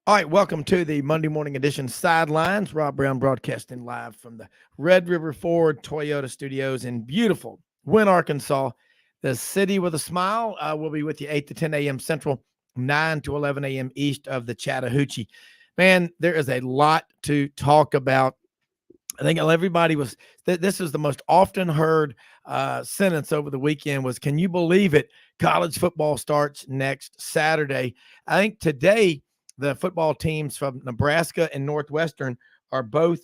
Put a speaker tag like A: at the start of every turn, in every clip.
A: All right, welcome to the Monday morning edition Sidelines. Rob Browne broadcasting live from the Red River Ford Toyota Studios in beautiful Wynne, Arkansas. The city with a smile. We'll be with you 8 to 10 a.m. Central, 9 to 11 a.m. east of the Chattahoochee. Man, there is a lot to talk about. I think everybody was this is the most often heard sentence over the weekend was, can you believe it? College football starts next Saturday. I think today the football teams from Nebraska and Northwestern are both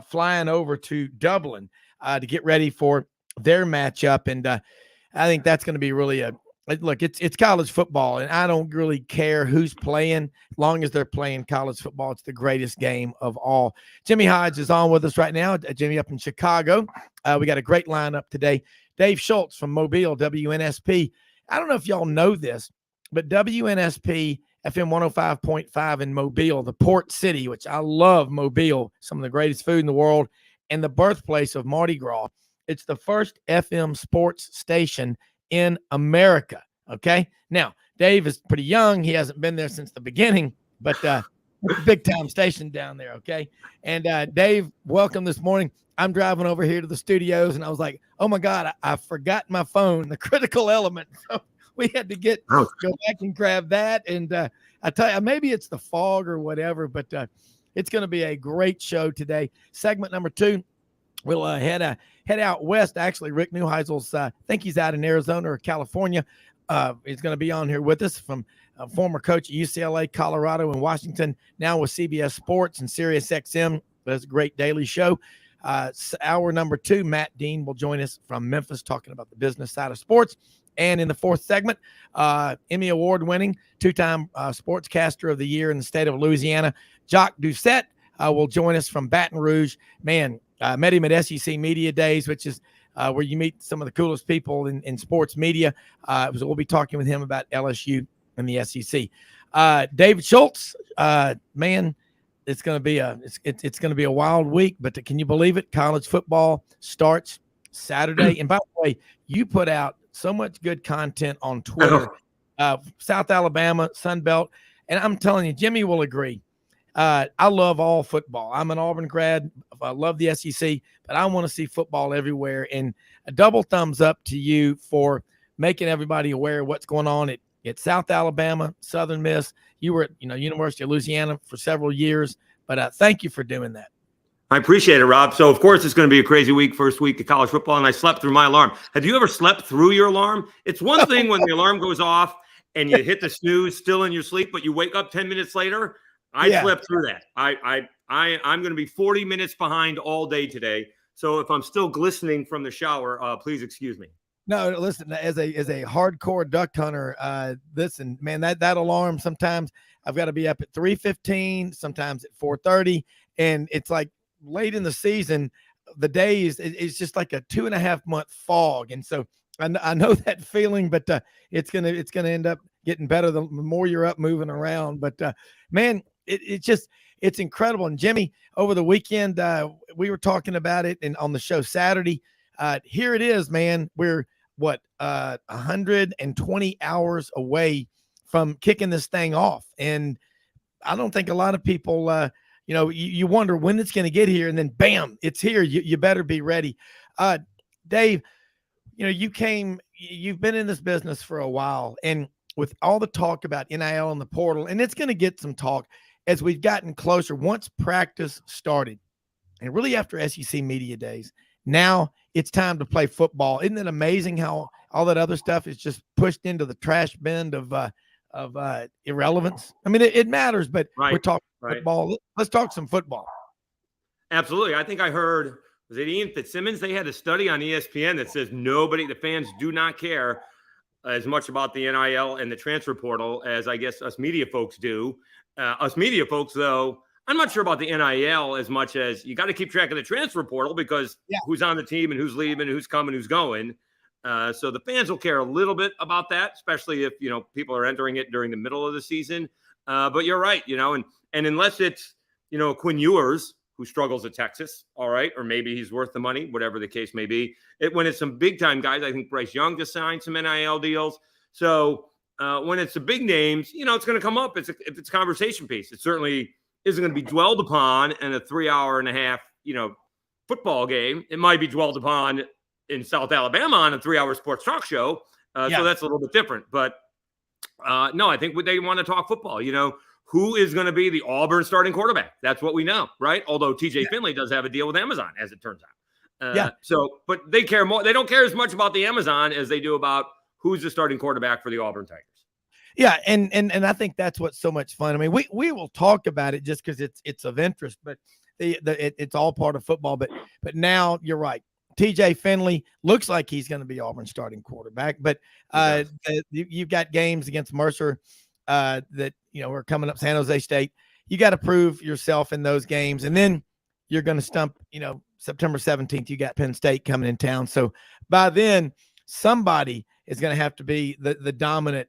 A: flying over to Dublin to get ready for their matchup. And I think that's going to be really it's college football, and I don't really care who's playing. As long as they're playing college football, it's the greatest game of all. Jimmy Hodge is on with us right now. Jimmy up in Chicago. We got a great lineup today. Dave Schultz from Mobile, WNSP. I don't know if y'all know this, but WNSP FM 105.5 in Mobile, the port city, which I love Mobile, some of the greatest food in the world, and the birthplace of Mardi Gras. It's the first FM sports station in America. Okay. Now, Dave is pretty young. He hasn't been there since the beginning, but big time station down there. Okay. And Dave, welcome this morning. I'm driving over here to the studios and I was like, oh my God, I forgot my phone, the critical element. So we had to go back and grab that. And I tell you, maybe it's the fog or whatever, but it's going to be a great show today. Segment number 2. We'll head out west. Actually, Rick NEUHEISAL's, I think he's out in Arizona or California. He's going to be on here with us from former coach at UCLA, Colorado, and Washington, now with CBS Sports and Sirius XM. That's a great daily show. Hour number 2, Matt Dean will join us from Memphis talking about the business side of sports. And in the 4th segment, Emmy Award-winning, 2-time Sportscaster of the Year in the state of Louisiana, Jacques Doucet will join us from Baton Rouge. Man, met him at SEC Media Days, which is where you meet some of the coolest people in sports media. We'll be talking with him about LSU and the SEC. David Schultz, man, it's going to be a wild week. But can you believe it? College football starts Saturday. And by the way, you put out so much good content on Twitter, South Alabama, Sun Belt. And I'm telling you, Jimmy will agree. I love all football. I'm an Auburn grad. I love the SEC, but I want to see football everywhere. And a double thumbs up to you for making everybody aware of what's going on at South Alabama, Southern Miss. You were at University of Louisiana for several years, but thank you for doing that.
B: I appreciate it, Rob. So, of course, it's going to be a crazy week, first week of college football, and I slept through my alarm. Have you ever slept through your alarm? It's one thing when the alarm goes off and you hit the snooze still in your sleep, but you wake up 10 minutes later. I slept through that. I'm going to be 40 minutes behind all day today. So if I'm still glistening from the shower, please excuse me.
A: No, listen, as a hardcore duck hunter, listen, man, that alarm, sometimes I've got to be up at 3:15, sometimes at 4:30. And it's like late in the season, the days, it's just like a 2.5 month fog. And so I know that feeling, but it's going to end up getting better the more you're up moving around. But man, it's incredible. And Jimmy, over the weekend, we were talking about it and on the show Saturday. Here it is, man. We're 120 hours away from kicking this thing off. And I don't think a lot of people, you wonder when it's going to get here, and then bam, it's here. You better be ready. Dave, you've been in this business for a while, and with all the talk about NIL and the portal, and it's going to get some talk as we've gotten closer, once practice started, and really after SEC Media Days, now it's time to play football. Isn't it amazing how all that other stuff is just pushed into the trash bin of irrelevance? I mean, it matters, but we're talking football. Let's talk some football.
B: Absolutely. I think I heard, was it Ian Fitzsimmons? They had a study on ESPN that says the fans do not care as much about the NIL and the transfer portal as I guess us media folks do. Us media folks, though, I'm not sure about the NIL as much as you got to keep track of the transfer portal because who's on the team and who's leaving, who's coming, who's going. So the fans will care a little bit about that, especially if, people are entering it during the middle of the season. But you're right, and unless it's, Quinn Ewers, who struggles at Texas, all right, or maybe he's worth the money, whatever the case may be. When it's some big-time guys, I think Bryce Young just signed some NIL deals. So when it's the big names, it's going to come up. If it's a conversation piece, it certainly isn't going to be dwelled upon in a 3.5 hour, football game. It might be dwelled upon in South Alabama on a 3 hour sports talk show. So that's a little bit different. But no, I think they want to talk football. Who is going to be the Auburn starting quarterback? That's what we know, right? Although TJ Finley does have a deal with Amazon, as it turns out. So, but they care more. They don't care as much about the Amazon as they do about who's the starting quarterback for the Auburn Tigers.
A: Yeah, and I think that's what's so much fun. I mean, we will talk about it just because it's of interest, but it's all part of football. But now you're right. TJ Finley looks like he's going to be Auburn's starting quarterback, but you've got games against Mercer that are coming up. San Jose State. You got to prove yourself in those games, and then you're going to stump. September 17th, you got Penn State coming in town. So by then, somebody is going to have to be the dominant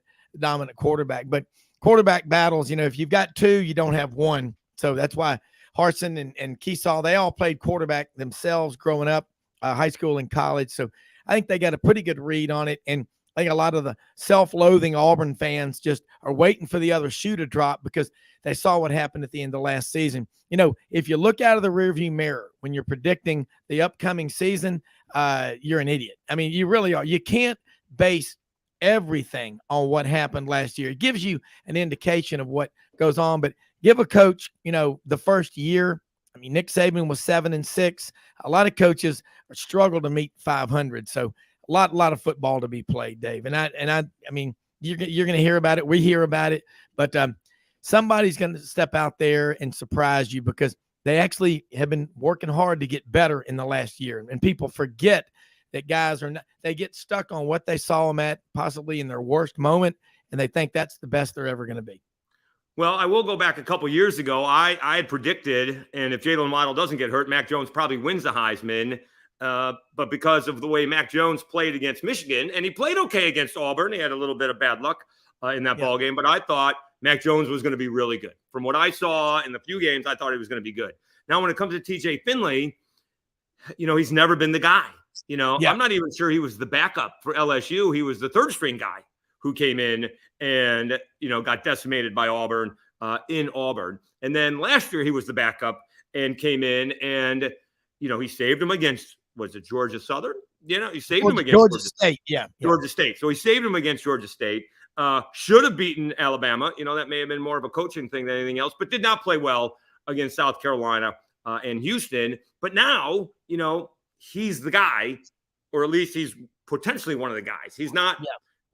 A: quarterback. But quarterback battles, if you've got two, you don't have one. So that's why Harsin and Keesaw, they all played quarterback themselves growing up, high school and college. So I think they got a pretty good read on it. And I think a lot of the self-loathing Auburn fans just are waiting for the other shoe to drop because they saw what happened at the end of last season. If you look out of the rearview mirror when you're predicting the upcoming season, you're an idiot. I mean, you really are. You can't base everything on what happened last year. It gives you an indication of what goes on, but give a coach, the first year. I mean, Nick Saban was 7-6. A lot of coaches struggle to meet 500. So a lot of football to be played, Dave. And I mean, you're going to hear about it. We hear about it, but somebody's going to step out there and surprise you because they actually have been working hard to get better in the last year. And people forget that guys they get stuck on what they saw them at possibly in their worst moment. And they think that's the best they're ever going to be.
B: Well, I will go back a couple years ago. I had predicted, and if Jalen Waddle doesn't get hurt, Mac Jones probably wins the Heisman. But because of the way Mac Jones played against Michigan, and he played okay against Auburn, he had a little bit of bad luck in that ball game. But I thought Mac Jones was going to be really good. From what I saw in the few games, I thought he was going to be good. Now, when it comes to TJ Finley, he's never been the guy. I'm not even sure he was the backup for LSU. He was the third string guy who came in and, got decimated by Auburn in Auburn. And then last year he was the backup and came in and, he saved him against, was it Georgia Southern? He saved him against
A: Georgia State. Yeah.
B: Georgia State. So he saved him against Georgia State. Should have beaten Alabama. That may have been more of a coaching thing than anything else, but did not play well against South Carolina and Houston. But now, he's the guy, or at least he's potentially one of the guys. He's not,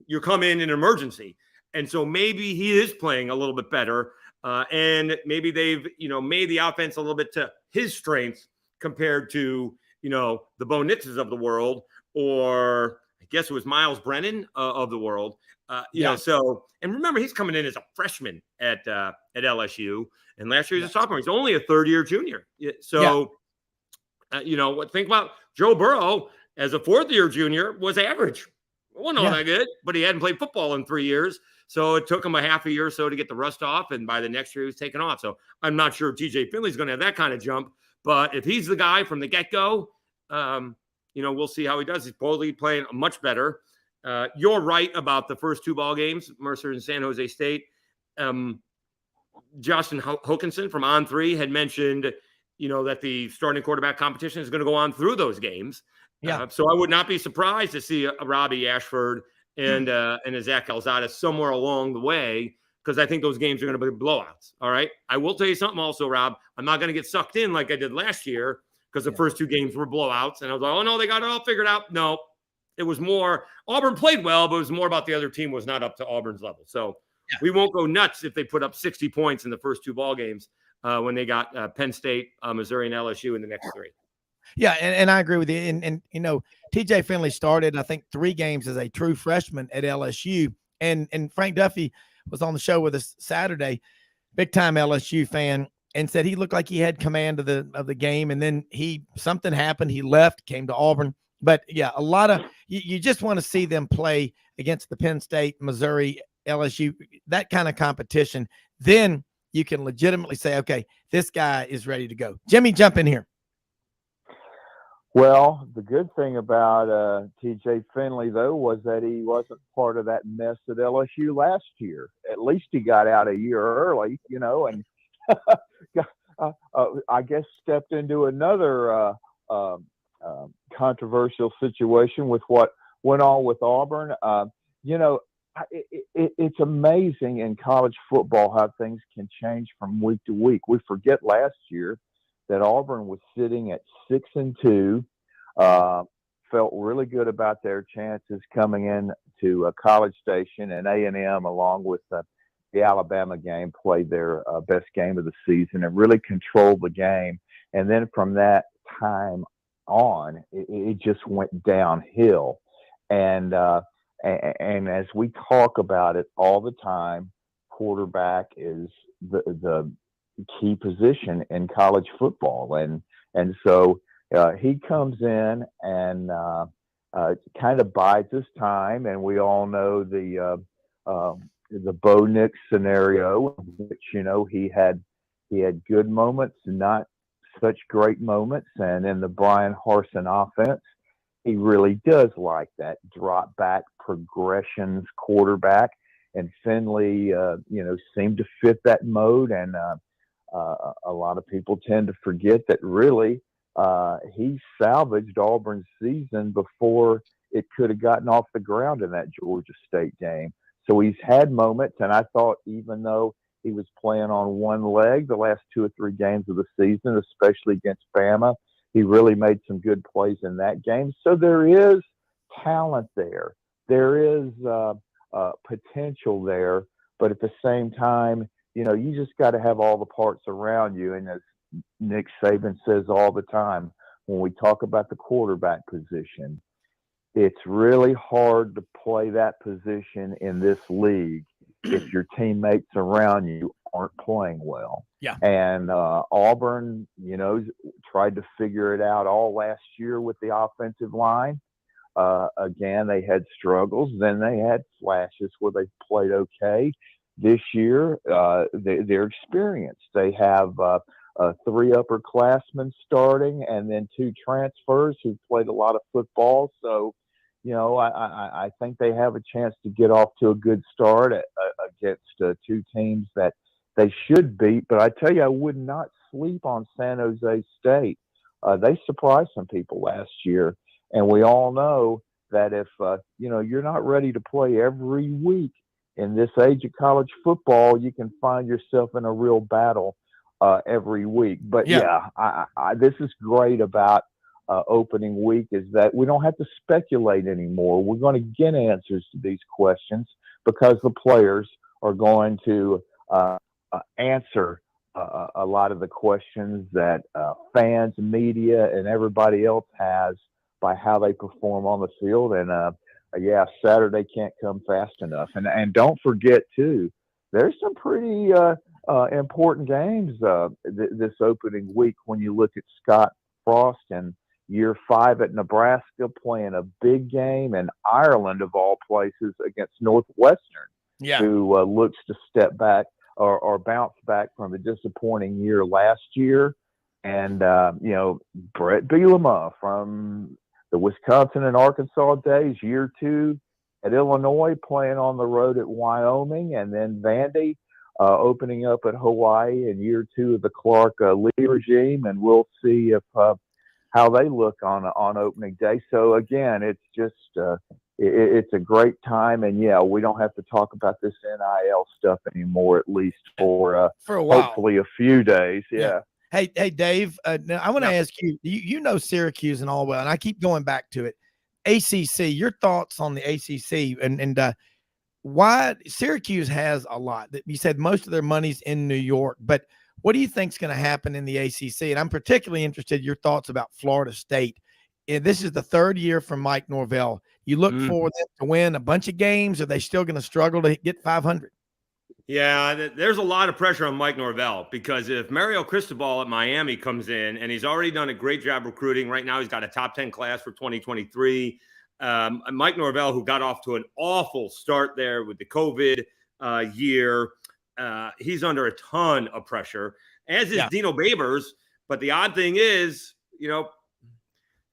B: you come in an emergency. And so maybe he is playing a little bit better. And maybe they've, made the offense a little bit to his strengths compared to, the Bo Nitzes of the world, or I guess it was Miles Brennan of the world. So, and remember, he's coming in as a freshman at LSU. And last year he's a sophomore. He's only a third-year junior. So, think about Joe Burrow as a fourth-year junior was average. Well, not that good, but he hadn't played football in 3 years. So it took him a half a year or so to get the rust off. And by the next year, he was taken off. So I'm not sure TJ Finley's going to have that kind of jump. But if he's the guy from the get-go, we'll see how he does. He's probably playing much better. You're right about the first two ball games, Mercer and San Jose State. Justin Hokanson from On3 had mentioned, that the starting quarterback competition is going to go on through those games. So I would not be surprised to see a Robbie Ashford and a Zach Calzada somewhere along the way, because I think those games are going to be blowouts. All right. I will tell you something also, Rob. I'm not going to get sucked in like I did last year because the first two games were blowouts. And I was like, oh, no, they got it all figured out. No, it was more Auburn played well, but it was more about the other team was not up to Auburn's level. So we won't go nuts if they put up 60 points in the first two ball games when they got Penn State, Missouri, and LSU in the next three.
A: Yeah, and I agree with you. And TJ Finley started, I think, 3 games as a true freshman at LSU. And Frank Duffy was on the show with us Saturday, big time LSU fan, and said he looked like he had command of the game. And then something happened. He left, came to Auburn. But yeah, a lot of you just want to see them play against the Penn State, Missouri, LSU, that kind of competition. Then you can legitimately say, okay, this guy is ready to go. Jimmy, jump in here.
C: Well, the good thing about TJ Finley, though, was that he wasn't part of that mess at LSU last year. At least he got out a year early, and I guess stepped into another controversial situation with what went on with Auburn. It's amazing in college football how things can change from week to week. We forget last year that Auburn was sitting at 6-2, felt really good about their chances coming in to College Station, and A&M, along with the Alabama game, played their best game of the season and really controlled the game. And then from that time on, it just went downhill. And as we talk about it all the time, quarterback is the key position in college football. And so he comes in and kind of bides his time. And we all know the Bo Nix scenario, in which, he had good moments and not such great moments. And in the Brian Harsin offense, he really does like that drop back progressions quarterback. And Finley, seemed to fit that mode. And a lot of people tend to forget that really he salvaged Auburn's season before it could have gotten off the ground in that Georgia State game. So he's had moments, and I thought even though he was playing on one leg the last 2 or 3 games of the season, especially against Bama, he really made some good plays in that game. So there is talent there. There is potential there. But at the same time, you just got to have all the parts around you. And as Nick Saban says all the time, when we talk about the quarterback position, it's really hard to play that position in this league if your teammates around you aren't playing well.
A: Yeah.
C: And Auburn, tried to figure it out all last year with the offensive line. Again, they had struggles. Then they had flashes where they played okay. This year, they're experienced. They have 3 upperclassmen starting and then 2 transfers who played a lot of football. So, I think they have a chance to get off to a good start against 2 teams that they should beat. But I tell you, I would not sleep on San Jose State. They surprised some people last year. And we all know that if, you're not ready to play every week in this age of college football, you can find yourself in a real battle every week. But this is great about opening week, is that we don't have to speculate anymore. We're going to get answers to these questions because the players are going to answer a lot of the questions that fans, media, and everybody else has by how they perform on the field. And Saturday can't come fast enough. And don't forget too, there's some pretty important games this opening week when you look at Scott Frost and year 5 at Nebraska playing a big game in Ireland, of all places, against Northwestern, who looks to step back or bounce back from a disappointing year last year. And, Brett Bielema from the Wisconsin and Arkansas days, year 2 at Illinois, playing on the road at Wyoming, and then Vandy opening up at Hawaii in year 2 of the Clark Lee regime. And we'll see if how they look on opening day. So again, it's just it's a great time, and we don't have to talk about this NIL stuff anymore, at least for a while. Hopefully a few days. Yeah.
A: Hey, Dave. Now I want to ask you. You know Syracuse and all well, and I keep going back to it. ACC. Your thoughts on the ACC and why Syracuse has a lot. You said most of their money's in New York, but what do you think is going to happen in the ACC? And I'm particularly interested in your thoughts about Florida State. And this is the 3rd year from Mike Norvell. You look for them to win a bunch of games. Are they still going to struggle to get 500?
B: Yeah, there's a lot of pressure on Mike Norvell because if Mario Cristobal at Miami comes in, and he's already done a great job recruiting. Right now, he's got a top 10 class for 2023. Mike Norvell, who got off to an awful start there with the COVID year, he's under a ton of pressure, as is Dino Babers. But the odd thing is,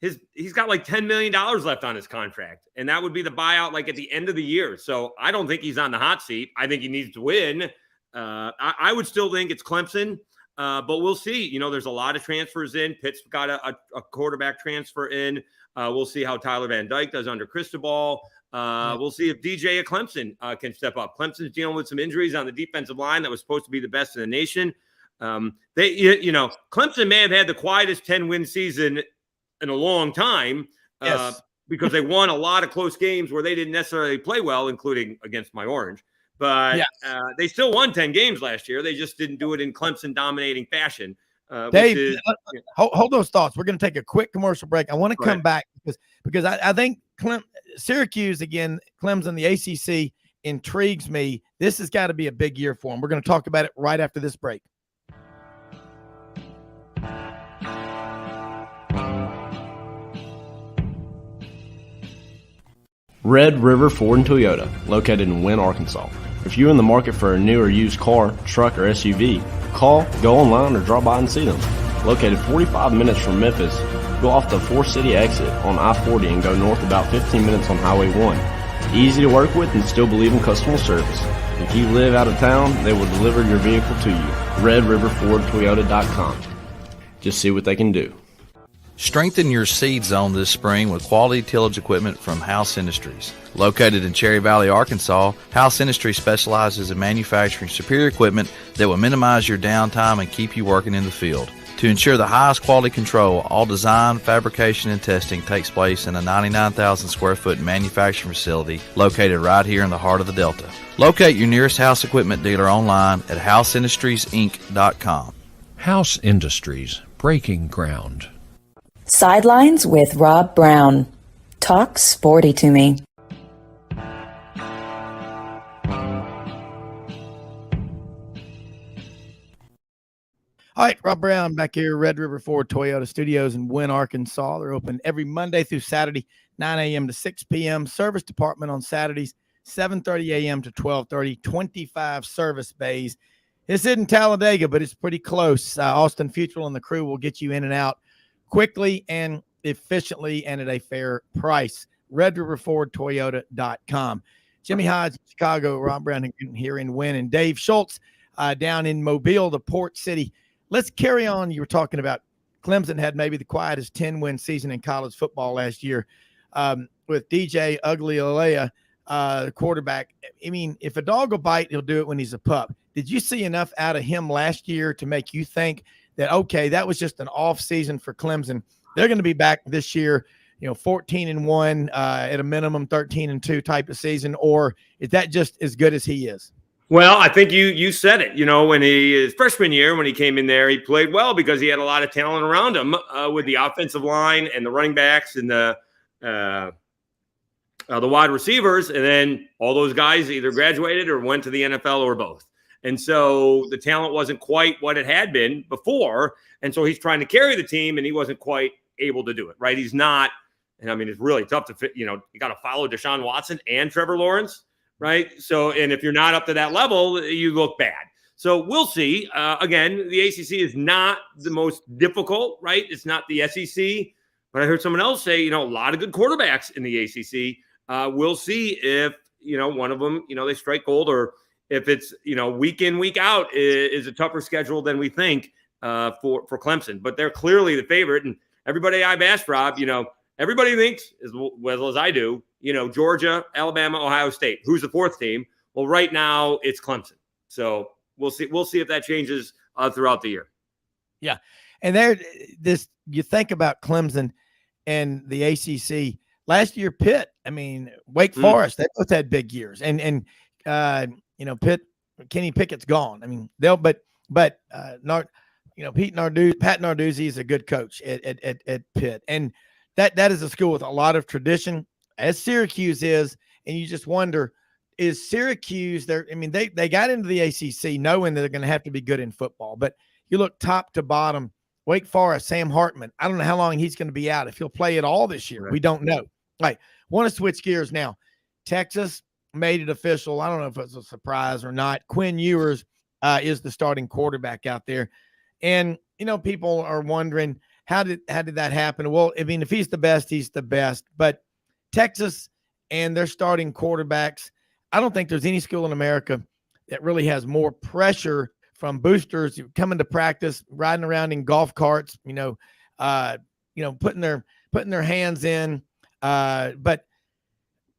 B: he's got like $10 million left on his contract, and that would be the buyout like at the end of the year. So I don't think he's on the hot seat. I think he needs to win. I would still think it's Clemson, but we'll see. There's a lot of transfers in. Pitt's got a quarterback transfer in. We'll see how Tyler Van Dyke does under Cristobal. We'll see if DJ at Clemson can step up. Clemson's dealing with some injuries on the defensive line that was supposed to be the best in the nation. Clemson may have had the quietest 10-win season in a long time because they won a lot of close games where they didn't necessarily play well, including against my Orange. But they still won 10 games last year. They just didn't do it in Clemson dominating fashion.
A: Dave, hold those thoughts. We're going to take a quick commercial break. I want to come back because I think Syracuse, again, Clemson, the ACC intrigues me. This has got to be a big year for them. We're going to talk about it right after this break.
D: Red River Ford and Toyota, located in Wynne, Arkansas. If you're in the market for a new or used car, truck, or SUV, call, go online, or drop by and see them. Located 45 minutes from Memphis, go off the 4-city exit on I-40 and go north about 15 minutes on Highway 1. Easy to work with and still believe in customer service. If you live out of town, they will deliver your vehicle to you. RedRiverFordToyota.com. Just see what they can do.
E: Strengthen your seed zone this spring with quality tillage equipment from House Industries. Located in Cherry Valley, Arkansas, House Industries specializes in manufacturing superior equipment that will minimize your downtime and keep you working in the field. To ensure the highest quality control, all design, fabrication, and testing takes place in a 99,000 square foot manufacturing facility located right here in the heart of the Delta. Locate your nearest House equipment dealer online at houseindustriesinc.com.
F: House Industries, breaking ground.
G: Sidelines with Rob Browne. Talk sporty to me.
A: All right, Rob Browne back here, Red River Ford Toyota Studios in Wynne, Arkansas. They're open every Monday through Saturday, 9 a.m. to 6 p.m. Service department on Saturdays, 7:30 a.m. to 12:30, 25 service bays. This isn't Talladega, but it's pretty close. Austin Futrell and the crew will get you in and out quickly and efficiently and at a fair price. RedRiverFordToyota.com. Jimmy Hodge, Chicago, Rob Browne here in Wynne, and Dave Schultz down in Mobile, the port city. Let's carry on. You were talking about Clemson had maybe the quietest 10-win season in college football last year with DJ Uiagalelei, the quarterback. I mean, if a dog will bite, he'll do it when he's a pup. Did you see enough out of him last year to make you think that, okay, that was just an off season for Clemson? They're going to be back this year, 14-1 at a minimum, 13-2 type of season, or is that just as good as he is?
B: Well, I think you said it. When his freshman year, when he came in there, he played well because he had a lot of talent around him with the offensive line and the running backs and the wide receivers. And then all those guys either graduated or went to the NFL or both. And so the talent wasn't quite what it had been before. And so he's trying to carry the team, and he wasn't quite able to do it, right? He's not. And I mean, it's really tough to fit. You got to follow Deshaun Watson and Trevor Lawrence, right? So, and if you're not up to that level, you look bad. So we'll see. Again, the ACC is not the most difficult, right? It's not the SEC. But I heard someone else say, a lot of good quarterbacks in the ACC. We'll see if, one of them, they strike gold, or if it's, week in, week out is a tougher schedule than we think for Clemson. But they're clearly the favorite. And everybody I've asked, Rob, everybody thinks, as well as I do, Georgia, Alabama, Ohio State. Who's the fourth team? Well, right now it's Clemson. So we'll see. We'll see if that changes throughout the year.
A: Yeah. And you think about Clemson and the ACC. Last year, Pitt, Wake Forest, they both had big years. And Pitt, Kenny Pickett's gone. Pat Narduzzi is a good coach at Pitt. And that is a school with a lot of tradition, as Syracuse is. And you just wonder, is Syracuse there? They got into the ACC knowing that they're going to have to be good in football. But you look top to bottom, Wake Forest, Sam Hartman, I don't know how long he's going to be out. If he'll play at all this year, we don't know. Right. Want to switch gears now. Texas made it official. I don't know if it's a surprise or not. Quinn Ewers is the starting quarterback out there. And, people are wondering, how did that happen? Well, I mean, if he's the best, he's the best. But Texas and their starting quarterbacks, I don't think there's any school in America that really has more pressure from boosters coming to practice, riding around in golf carts, putting their hands in. But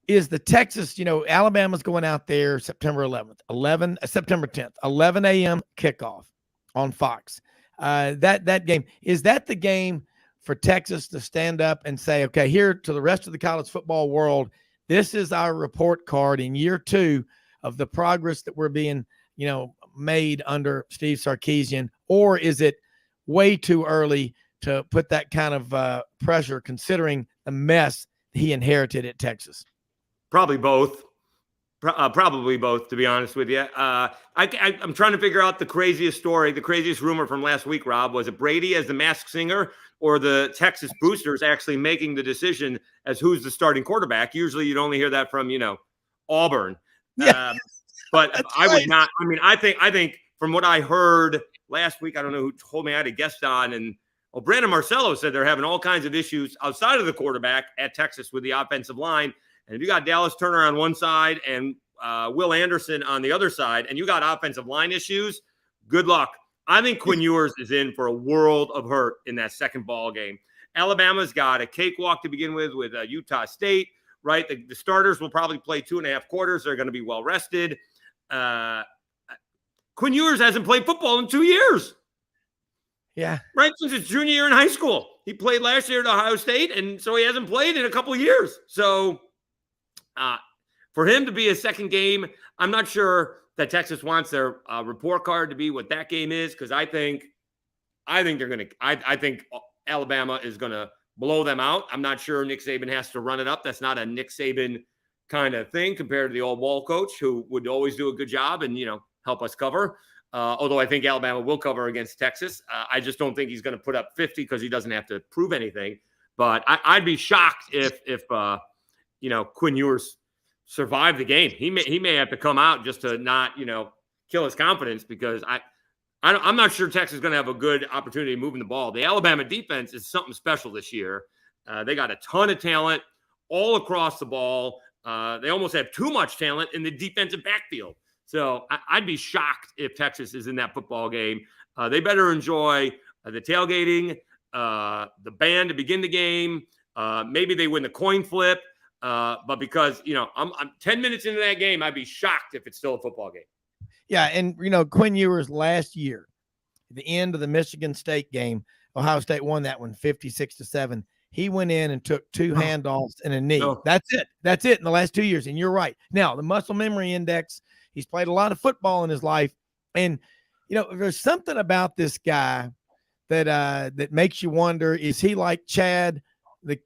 A: is the Texas, Alabama's going out there September 10th, 11 a.m. kickoff on Fox. That game, is that the game for Texas to stand up and say, okay, here to the rest of the college football world, this is our report card in year 2 of the progress that we're being, made under Steve Sarkisian? Or is it way too early to put that kind of pressure, considering the mess he inherited at Texas?
B: Probably both. Probably both, to be honest with you. I'm trying to figure out the craziest story, the craziest rumor from last week, Rob. Was it Brady as the Masked Singer or the Texas boosters actually making the decision as who's the starting quarterback? Usually you'd only hear that from, Auburn.
A: Yeah.
B: But I
A: right.
B: would not. I mean, I think from what I heard last week, I don't know who told me I had a guest on, and Brandon Marcello said they're having all kinds of issues outside of the quarterback at Texas with the offensive line. And if you got Dallas Turner on one side and Will Anderson on the other side, and you got offensive line issues, good luck. I think Quinn Ewers is in for a world of hurt in that second ball game. Alabama's got a cakewalk to begin with Utah State, right? The starters will probably play 2.5 quarters. They're going to be well rested. Quinn Ewers hasn't played football in 2 years.
A: Yeah.
B: Right, since his junior year in high school. He played last year at Ohio State, and so he hasn't played in a couple of years. So for him to be a second game, I'm not sure that Texas wants their report card to be what that game is, because I think Alabama is going to blow them out. I'm not sure Nick Saban has to run it up. That's not a Nick Saban kind of thing compared to the old ball coach, who would always do a good job and, help us cover. Although I think Alabama will cover against Texas. I just don't think he's going to put up 50 because he doesn't have to prove anything. But I'd be shocked if Quinn Ewers survived the game. He may have to come out just to not, kill his confidence, because I'm not sure Texas is going to have a good opportunity moving the ball. The Alabama defense is something special this year. They got a ton of talent all across the ball. They almost have too much talent in the defensive backfield. So I'd be shocked if Texas is in that football game. They better enjoy the tailgating, the band to begin the game. Maybe they win the coin flip. But because, I'm 10 minutes into that game, I'd be shocked if it's still a football game.
A: Yeah. And, Quinn Ewers last year, at the end of the Michigan State game, Ohio State won that one 56-7. He went in and took 2 handoffs and a knee.
B: Oh.
A: That's it in the last 2 years. And you're right. Now, the muscle memory index, he's played a lot of football in his life. And, there's something about this guy that makes you wonder, is he like Chad?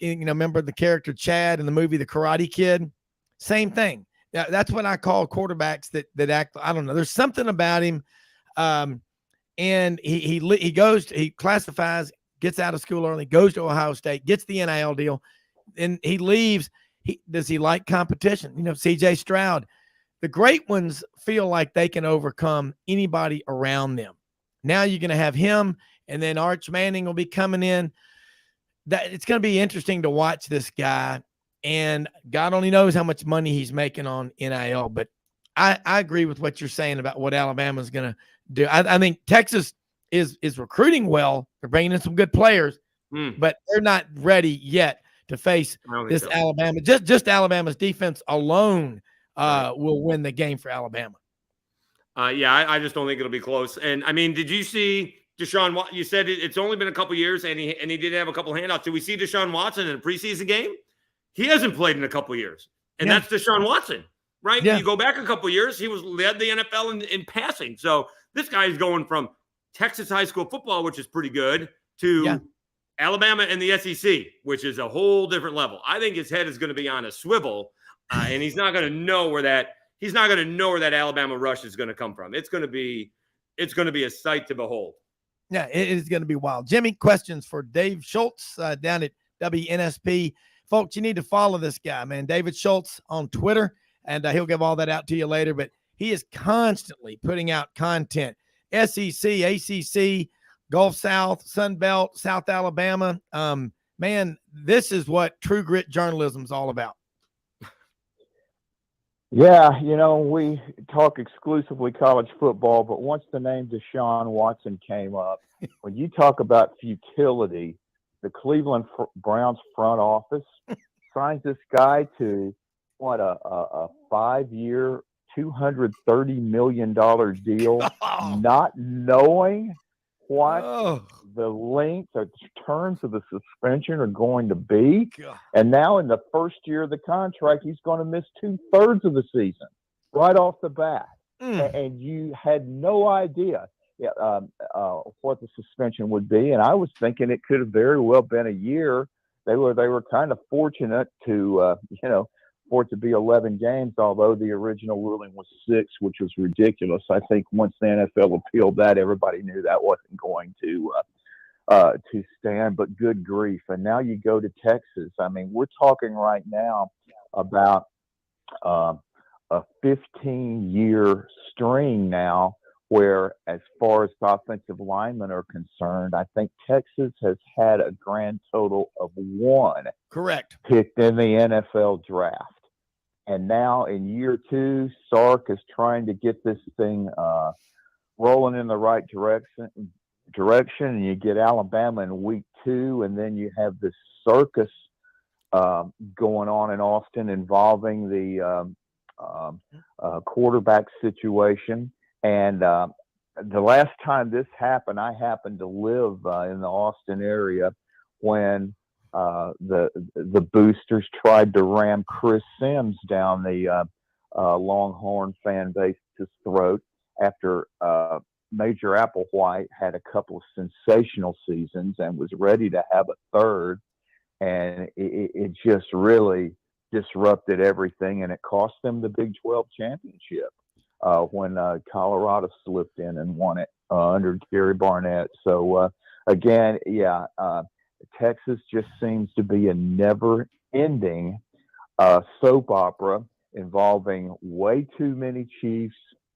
A: Remember the character Chad in the movie The Karate Kid? Same thing. Yeah, that's what I call quarterbacks that act. I don't know. There's something about him. And he classifies, gets out of school early, goes to Ohio State, gets the NIL deal, and he leaves. Does he like competition? CJ Stroud. The great ones feel like they can overcome anybody around them. Now you're going to have him, and then Arch Manning will be coming in. That it's going to be interesting to watch this guy, and God only knows how much money he's making on NIL. But I agree with what you're saying about what Alabama's going to do. I think Texas is recruiting well. They're bringing in some good players, but they're not ready yet to face this Alabama. Just Alabama's defense alone will win the game for Alabama.
B: I just don't think it'll be close. And I mean, did you see Deshaun? You said it's only been a couple years, and he did have a couple handouts. Did we see Deshaun Watson in a preseason game? He hasn't played in a couple years, and that's Deshaun Watson, right? Yeah. You go back a couple years, he led the NFL in passing. So this guy is going from Texas high school football, which is pretty good, to Alabama and the SEC, which is a whole different level. I think his head is going to be on a swivel, and he's not going to know where that Alabama rush is going to come from. It's going to be a sight to behold.
A: Yeah, it is going to be wild. Jimmy, questions for Dave Schultz down at WNSP. Folks, you need to follow this guy, man. David Schultz on Twitter, and he'll give all that out to you later. But he is constantly putting out content. SEC, ACC, Gulf South, Sun Belt, South Alabama. Man, this is what true grit journalism is all about.
C: Yeah, we talk exclusively college football, but once the name Deshaun Watson came up, when you talk about futility, the Cleveland Browns front office signs this guy to a 5-year, $230 million deal, not knowing what the length or terms of the suspension are going to be. And now in the first year of the contract, he's going to miss 2/3 of the season right off the bat. And you had no idea what the suspension would be. And I was thinking it could have very well been a year. They were kind of fortunate to, for it to be 11 games, although the original ruling was 6, which was ridiculous. I think once the NFL appealed that, everybody knew that wasn't going to stand, but good grief. And now you go to Texas. I mean, we're talking right now about a 15-year string now where, as far as offensive linemen are concerned, I think Texas has had a grand total of 1
A: correct
C: picked in the NFL draft. And now in year 2, Sark is trying to get this thing rolling in the right direction. And you get Alabama in week 2, and then you have this circus going on in Austin involving the quarterback situation. And the last time this happened, I happened to live in the Austin area when the boosters tried to ram Chris Sims down the Longhorn fan base's throat after Major Applewhite had a couple of sensational seasons and was ready to have a third. And it just really disrupted everything, and it cost them the Big 12 championship when Colorado slipped in and won it under Gary Barnett. So, again, Texas just seems to be a never-ending soap opera involving way too many Chiefs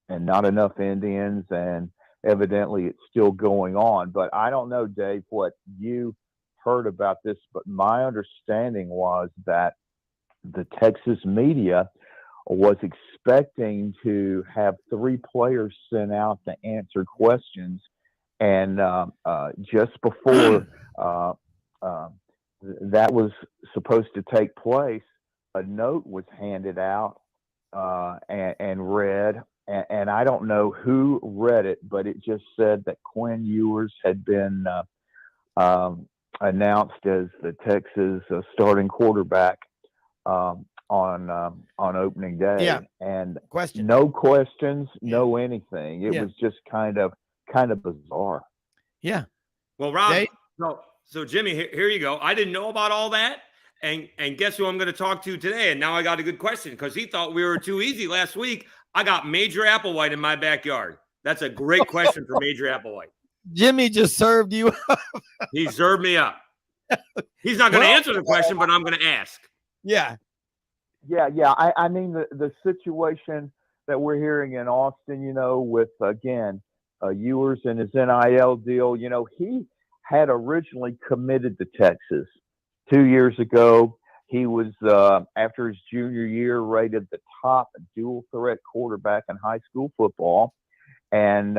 C: and not enough Indians, and evidently it's still going on. But I don't know, Dave, what you heard about this, but my understanding was that the Texas media was expecting to have 3 players sent out to answer questions, and just before that was supposed to take place, a note was handed out and read, and I don't know who read it, but it just said that Quinn Ewers had been announced as the Texas starting quarterback on opening day.
A: Yeah.
C: And
A: Question.
C: no questions, no anything. It was just kind of bizarre.
A: Yeah.
B: Well, Rob, so Jimmy, here you go. I didn't know about all that. And guess who I'm going to talk to today? And now I got a good question because he thought we were too easy last week. I got Major Applewhite in my backyard. That's a great question for Major Applewhite.
A: Jimmy just served you up.
B: He served me up. He's not going to answer the question, but I'm going to ask.
A: Yeah.
C: I mean, the situation that we're hearing in Austin, with, again, Ewers and his NIL deal, he had originally committed to Texas 2 years ago. He was, after his junior year, rated the top dual threat quarterback in high school football. And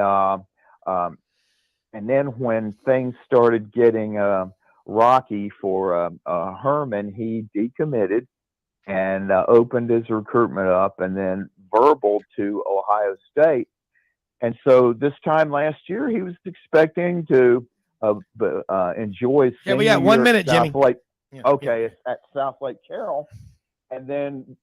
C: then when things started getting rocky for Herman, he decommitted and opened his recruitment up, and then verbal to Ohio State. And so this time last year, he was expecting to enjoy his senior
A: we got 1 minute, Jimmy.
C: It's at South Lake Carroll. And then,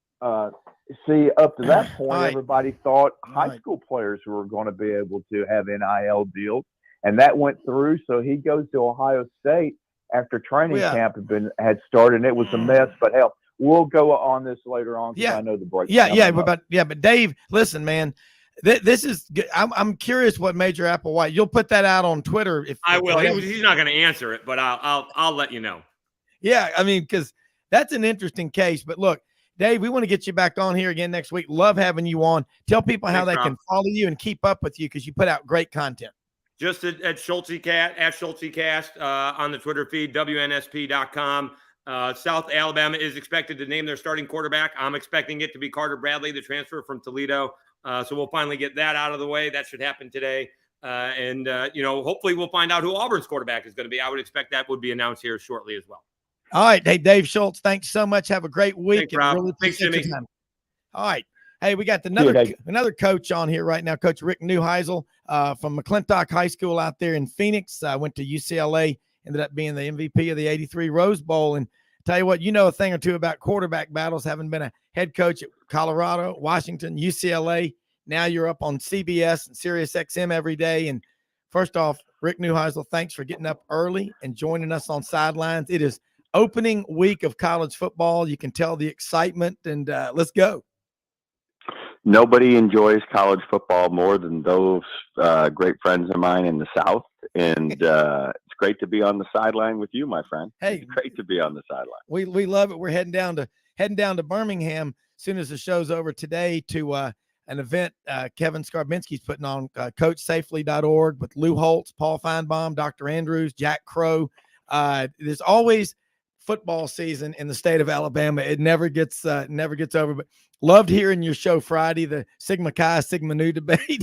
C: see, up to that point, everybody thought high school players were going to be able to have NIL deals. And that went through. So he goes to Ohio State after training camp had started, and it was a mess. But hell, we'll go on this later on because I know the break.
A: But Dave, listen, man. This is good. I'm curious what Major Applewhite. You'll put that out on Twitter if
B: I will. He's not going to answer it, but I'll let you know.
A: Yeah, I mean, because that's an interesting case. But look, Dave, we want to get you back on here again next week. Love having you on. Tell people how they can follow you and keep up with you because you put out great content.
B: Just at SchultzyCast on the Twitter feed, WNSP.com. South Alabama is expected to name their starting quarterback. I'm expecting it to be Carter Bradley, the transfer from Toledo. So we'll finally get that out of the way. That should happen today. Hopefully we'll find out who Auburn's quarterback is going to be. I would expect that would be announced here shortly as well.
A: All right. Hey, Dave Schultz, thanks so much. Have a great week.
B: Thanks, Rob.
A: Really
B: Thanks,
A: appreciate
B: Jimmy.
A: your time. All right. Hey, we got another coach on here right now, Coach Rick NEUHEISAL from McClintock High School out there in Phoenix. Went to UCLA, ended up being the MVP of the '83 Rose Bowl. And tell you what, you know a thing or two about quarterback battles, having been a head coach at Colorado, Washington, UCLA. Now you're up on CBS and Sirius XM every day. And first off, Rick NEUHEISAL, thanks for getting up early and joining us on Sidelines. It is opening week of college football. You can tell the excitement, and let's go.
C: Nobody enjoys college football more than those great friends of mine in the South. And it's great to be on the sideline with you, my friend.
A: Hey,
C: it's great to be on the sideline.
A: We love it. We're heading down to Birmingham as soon as the show's over today to an event Kevin Skarbinski's putting on, coachsafely.org, with Lou Holtz, Paul Feinbaum, Dr. Andrews, Jack Crow. There's always football season in the state of Alabama. It never gets over. But loved hearing your show Friday, the Sigma Chi Sigma Nu debate.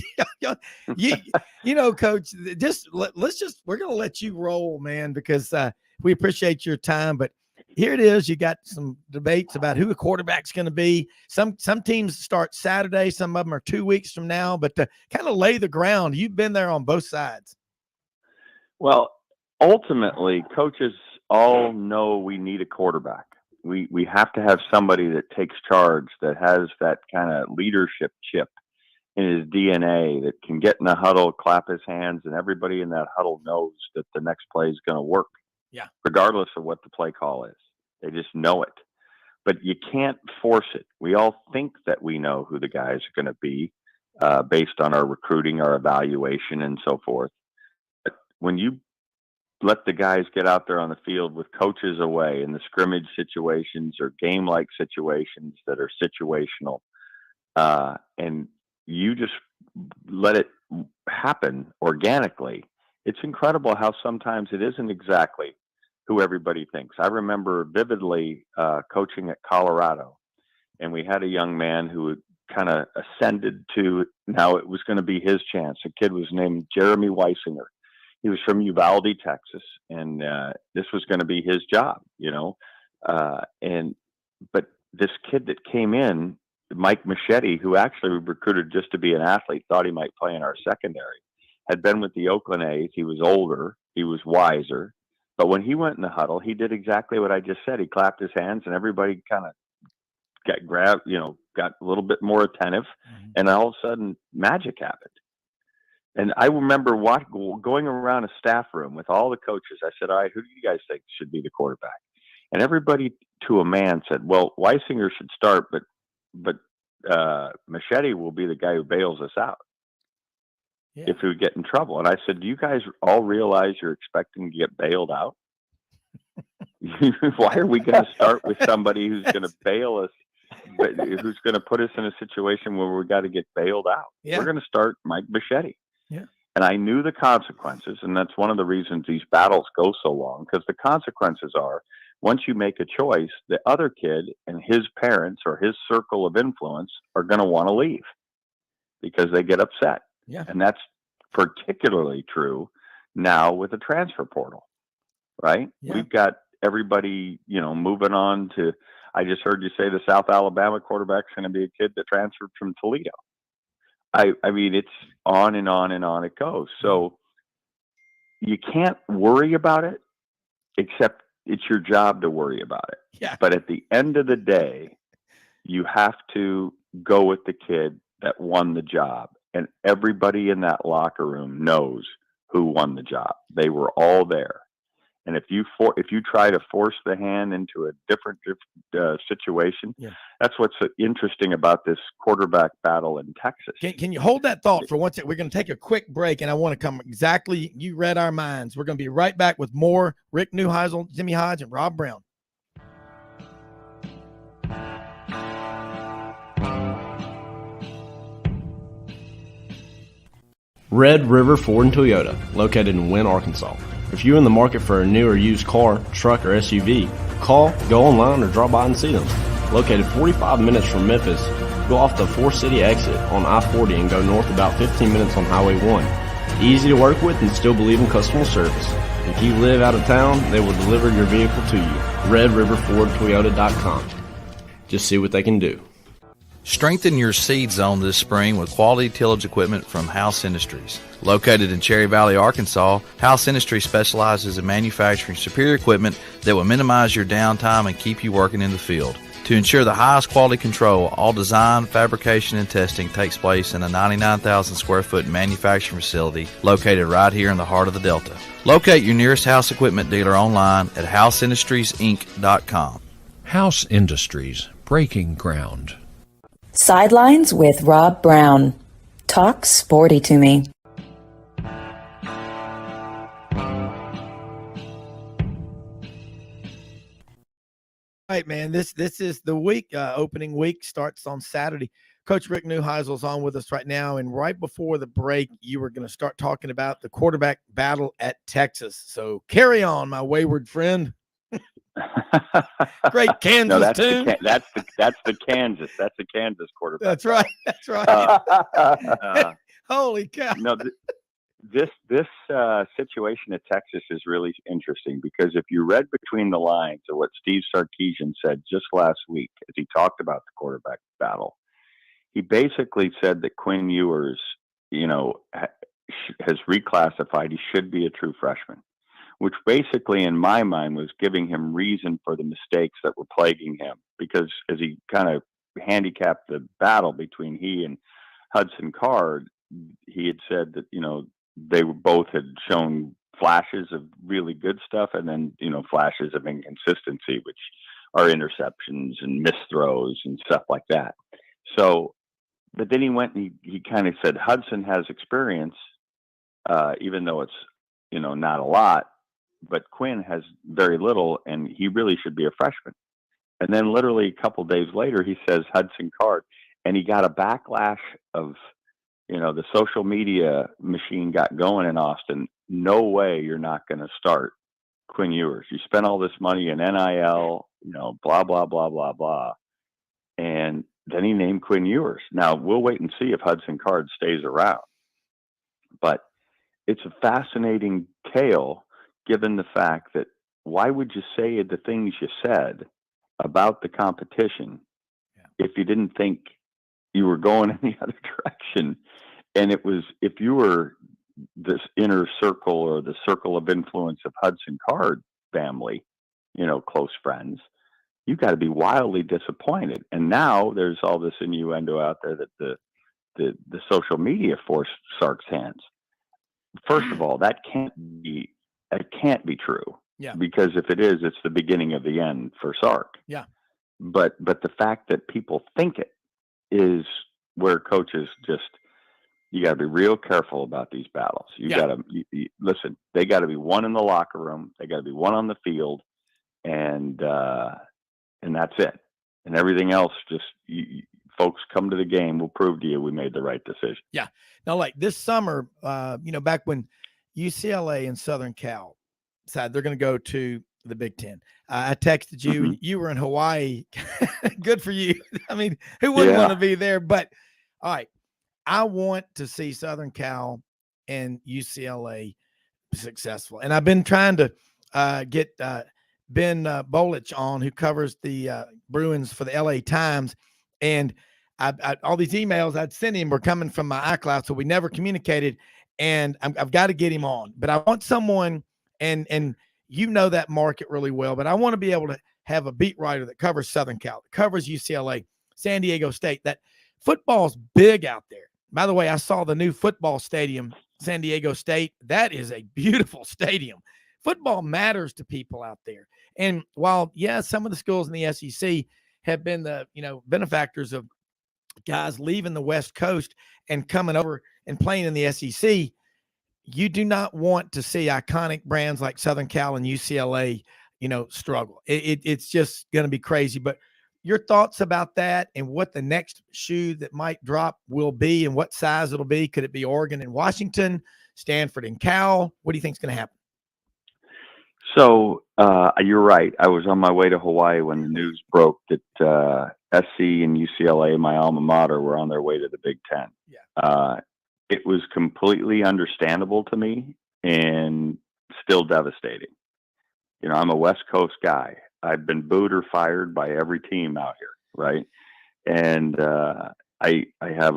A: you know, Coach, we're gonna let you roll, man, because we appreciate your time. But here it is. You got some debates about who the quarterback's going to be. Some teams start Saturday. Some of them are 2 weeks from now. But to kind of lay the ground, you've been there on both sides.
C: Well, ultimately, coaches all know we need a quarterback. We have to have somebody that takes charge, that has that kind of leadership chip in his DNA, that can get in the huddle, clap his hands, and everybody in that huddle knows that the next play is going to work.
A: Yeah.
C: Regardless of what the play call is. They just know it. But you can't force it. We all think that we know who the guys are going to be based on our recruiting, our evaluation, and so forth. But when you let the guys get out there on the field with coaches away in the scrimmage situations or game-like situations that are situational, and you just let it happen organically, it's incredible how sometimes it isn't exactly who everybody thinks. I remember vividly coaching at Colorado, and we had a young man who kind of ascended to, now it was going to be his chance. The kid was named Jeremy Weisinger. He was from Uvalde, Texas, and this was going to be his job, you know. But this kid that came in, Mike Machete, who actually recruited just to be an athlete, thought he might play in our secondary, had been with the Oakland A's. He was older, he was wiser, but when he went in the huddle, he did exactly what I just said. He clapped his hands, and everybody kind of got a little bit more attentive, and all of a sudden, magic happened. And I remember going around a staff room with all the coaches. I said, all right, who do you guys think should be the quarterback? And everybody to a man said, well, Weisinger should start, but Machete will be the guy who bails us out if we get in trouble. And I said, do you guys all realize you're expecting to get bailed out? Why are we going to start with somebody who's going to bail us, who's going to put us in a situation where we got to get bailed out?
A: Yeah.
C: We're going to start Mike Machete.
A: Yeah.
C: And I knew the consequences, and that's one of the reasons these battles go so long, because the consequences are, once you make a choice, the other kid and his parents or his circle of influence are going to want to leave because they get upset.
A: Yeah.
C: And that's particularly true now with the transfer portal, right?
A: Yeah.
C: We've got everybody, moving on to, I just heard you say the South Alabama quarterback's going to be a kid that transferred from Toledo. I mean, it's on and on and on it goes. So you can't worry about it, except it's your job to worry about it.
A: Yeah.
C: But at the end of the day, you have to go with the kid that won the job. And everybody in that locker room knows who won the job. They were all there. And if you try to force the hand into a different situation, that's what's so interesting about this quarterback battle in Texas.
A: Can you hold that thought for 1 second? We're going to take a quick break, and I want to come exactly. You read our minds. We're going to be right back with more Rick NEUHEISAL, Jimmy Hodge, and Rob Browne.
D: Red River Ford and Toyota, located in Wynne, Arkansas. If you're in the market for a new or used car, truck, or SUV, call, go online, or drop by and see them. Located 45 minutes from Memphis, go off the 4-city exit on I-40 and go north about 15 minutes on Highway 1. Easy to work with and still believe in customer service. If you live out of town, they will deliver your vehicle to you. RedRiverFordToyota.com. Just see what they can do.
E: Strengthen your seed zone this spring with quality tillage equipment from House Industries. Located in Cherry Valley, Arkansas, House Industries specializes in manufacturing superior equipment that will minimize your downtime and keep you working in the field. To ensure the highest quality control, all design, fabrication, and testing takes place in a 99,000 square foot manufacturing facility located right here in the heart of the Delta. Locate your nearest House equipment dealer online at houseindustriesinc.com.
F: House Industries, breaking ground.
G: Sidelines with Rob Browne. Talk sporty to me.
A: Right, man. This is the week. Opening week starts on Saturday. Coach Rick NEUHEISAL's on with us right now, and right before the break, you were going to start talking about the quarterback battle at Texas. So carry on, my wayward friend. Great Kansas
H: no, that's
A: tune.
H: That's the Kansas. That's the Kansas quarterback.
A: That's right. That's right. Holy cow!
H: No, this situation at Texas is really interesting because if you read between the lines of what Steve Sarkisian said just last week as he talked about the quarterback battle, he basically said that Quinn Ewers, has reclassified. He should be a true freshman, which basically, in my mind, was giving him reason for the mistakes that were plaguing him. Because as he kind of handicapped the battle between he and Hudson Card, he had said that, they both had shown flashes of really good stuff and then, flashes of inconsistency, which are interceptions and missed throws and stuff like that. So, but then he went and he kind of said Hudson has experience, even though it's, not a lot, but Quinn has very little and he really should be a freshman. And then literally a couple days later, he says Hudson Card, and he got a backlash of, the social media machine got going in Austin. No way you're not going to start Quinn Ewers. You spent all this money in NIL, blah, blah, blah, blah, blah. And then he named Quinn Ewers. Now we'll wait and see if Hudson Card stays around. But it's a fascinating tale given the fact that why would you say the things you said about the competition if you didn't think you were going in the other direction? And it was, if you were this inner circle or the circle of influence of Hudson Card family, close friends, you got to be wildly disappointed. And now there's all this innuendo out there that the social media forced Sark's hands. First of all, it can't be true.
A: Yeah. Because
H: if it is, it's the beginning of the end for Sark.
A: Yeah.
H: But the fact that people think it is where coaches just, you got to be real careful about these battles. You got to listen. They got to be one in the locker room. They got to be one on the field, and that's it. And everything else, just folks come to the game. We'll prove to you we made the right decision.
A: Yeah. Now, like this summer, back when UCLA and Southern Cal decided they're going to go to the Big Ten, I texted you.
H: Mm-hmm.
A: You were in Hawaii. Good for you. I mean, who wouldn't want to be there? But all right. I want to see Southern Cal and UCLA successful. And I've been trying to get Ben Bolich on, who covers the Bruins for the LA Times. And I all these emails I'd sent him were coming from my iCloud, so we never communicated. And I've got to get him on. But I want someone, and that market really well, but I want to be able to have a beat writer that covers Southern Cal, that covers UCLA, San Diego State. That football's big out there. By the way, I saw the new football stadium, San Diego State. That is a beautiful stadium. Football matters to people out there. And while, some of the schools in the SEC have been the, benefactors of guys leaving the West Coast and coming over and playing in the SEC, you do not want to see iconic brands like Southern Cal and UCLA, struggle. It's just going to be crazy. But your thoughts about that and what the next shoe that might drop will be and what size it'll be? Could it be Oregon and Washington, Stanford and Cal? What do you think is going to happen?
H: So you're right. I was on my way to Hawaii when the news broke that SC and UCLA, my alma mater, were on their way to the Big Ten.
A: Yeah.
H: It was completely understandable to me and still devastating. You know, I'm a West Coast guy. I've been booed or fired by every team out here, right? And I have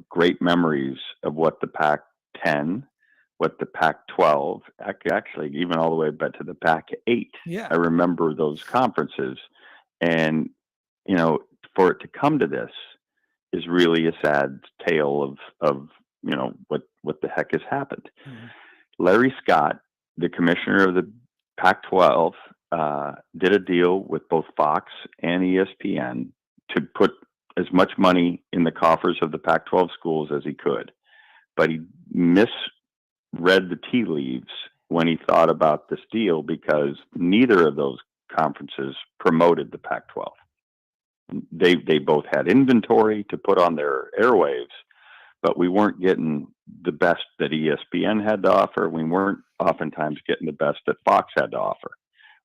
H: great memories of what the Pac-10, what the Pac-12, actually even all the way back to the Pac-8.
A: Yeah.
H: I remember those conferences, and for it to come to this is really a sad tale of what the heck has happened.
A: Mm-hmm.
H: Larry Scott, the commissioner of the Pac-12, did a deal with both Fox and ESPN to put as much money in the coffers of the Pac-12 schools as he could. But he misread the tea leaves when he thought about this deal, because neither of those conferences promoted the Pac-12. They both had inventory to put on their airwaves, but we weren't getting the best that ESPN had to offer. We weren't oftentimes getting the best that Fox had to offer.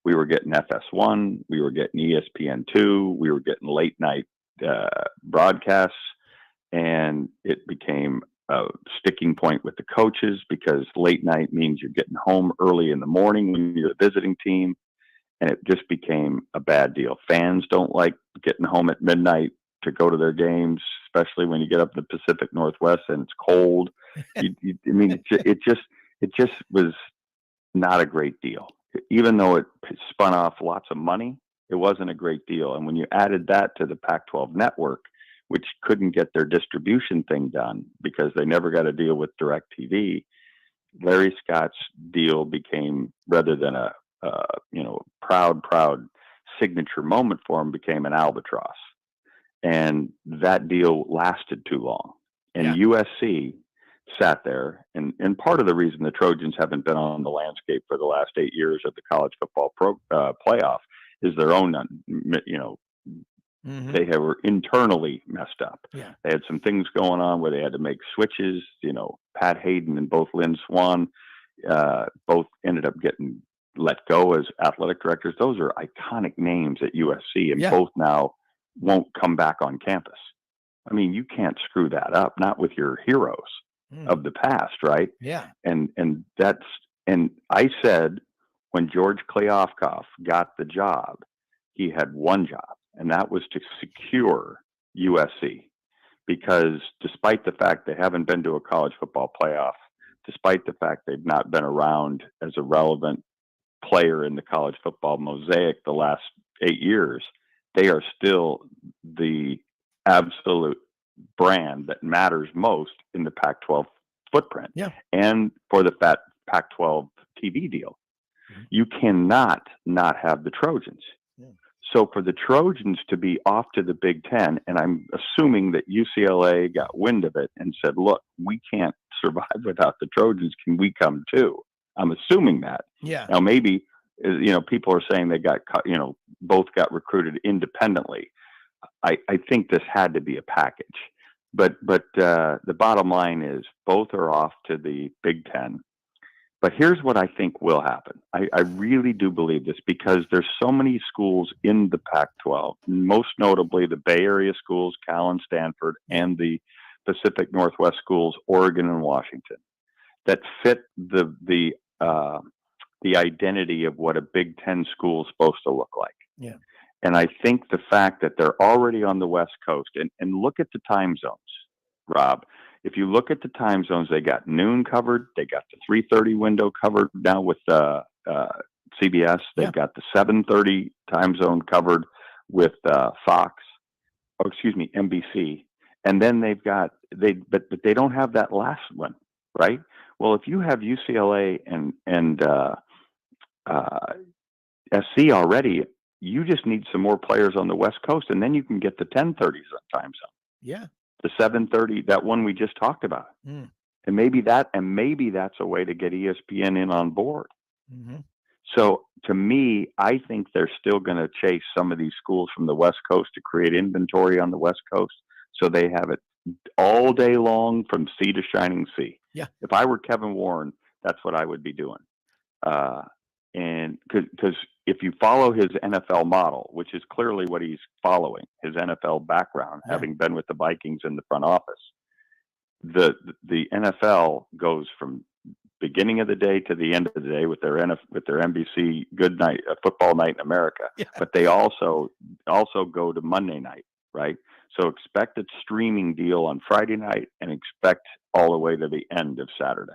H: We were getting FS1, we were getting ESPN2, we were getting late night broadcasts, and it became a sticking point with the coaches, because late night means you're getting home early in the morning when you're a visiting team, and it just became a bad deal. Fans don't like getting home at midnight to go to their games, especially when you get up in the Pacific Northwest and it's cold. It just was not a great deal. Even though it spun off lots of money, it wasn't a great deal. And when you added that to the Pac-12 network, which couldn't get their distribution thing done because they never got a deal with DirecTV, Larry Scott's deal became, rather than a proud signature moment for him, became an albatross. And that deal lasted too long. And USC sat there, and part of the reason the Trojans haven't been on the landscape for the last 8 years of the college football playoff is their own,
A: Mm-hmm.
H: they were internally messed up.
A: Yeah.
H: They had some things going on where they had to make switches. Pat Hayden and both Lynn Swan both ended up getting let go as athletic directors. Those are iconic names at USC, and both now won't come back on campus. I mean, you can't screw that up, not with your heroes of the past, right?
A: Yeah.
H: And I said, when George Kleofkoff got the job, he had one job, and that was to secure USC. Because despite the fact they haven't been to a college football playoff, despite the fact they've not been around as a relevant player in the college football mosaic the last 8 years, they are still the absolute brand that matters most in the Pac-12 footprint.
A: Yeah.
H: And for the Pac-12 TV deal. Mm-hmm. You cannot not have the Trojans. Yeah. So for the Trojans to be off to the Big Ten, and I'm assuming that UCLA got wind of it and said, look, we can't survive without the Trojans. Can we come too? I'm assuming that.
A: Yeah.
H: Now, maybe, people are saying they got, both got recruited independently. I think this had to be a package. But the bottom line is both are off to the Big Ten. But here's what I think will happen. I really do believe this, because there's so many schools in the Pac-12, most notably the Bay Area schools, Cal and Stanford, and the Pacific Northwest schools, Oregon and Washington, that fit the identity of what a Big Ten school is supposed to look like.
A: Yeah.
H: And I think the fact that they're already on the West Coast, and look at the time zones, Rob. If you look at the time zones, they got noon covered. They got the 3:30 window covered now with CBS. They've got the 7:30 time zone covered with NBC. And then but they don't have that last one, right? Well, if you have UCLA and SC already, you just need some more players on the West Coast, and then you can get the 10:30s time zone.
A: Yeah.
H: The 7:30, that one we just talked about. And maybe that's a way to get ESPN in on board.
A: Mm-hmm.
H: So to me, I think they're still going to chase some of these schools from the West Coast to create inventory on the West Coast, so they have it all day long from sea to shining sea.
A: Yeah.
H: If I were Kevin Warren, that's what I would be doing. And because if you follow his NFL model, which is clearly what he's following, his NFL background, having been with the Vikings in the front office, the NFL goes from beginning of the day to the end of the day with their NBC Good Night Football Night in America, but they also go to Monday night, right? So expect a streaming deal on Friday night and expect all the way to the end of Saturday.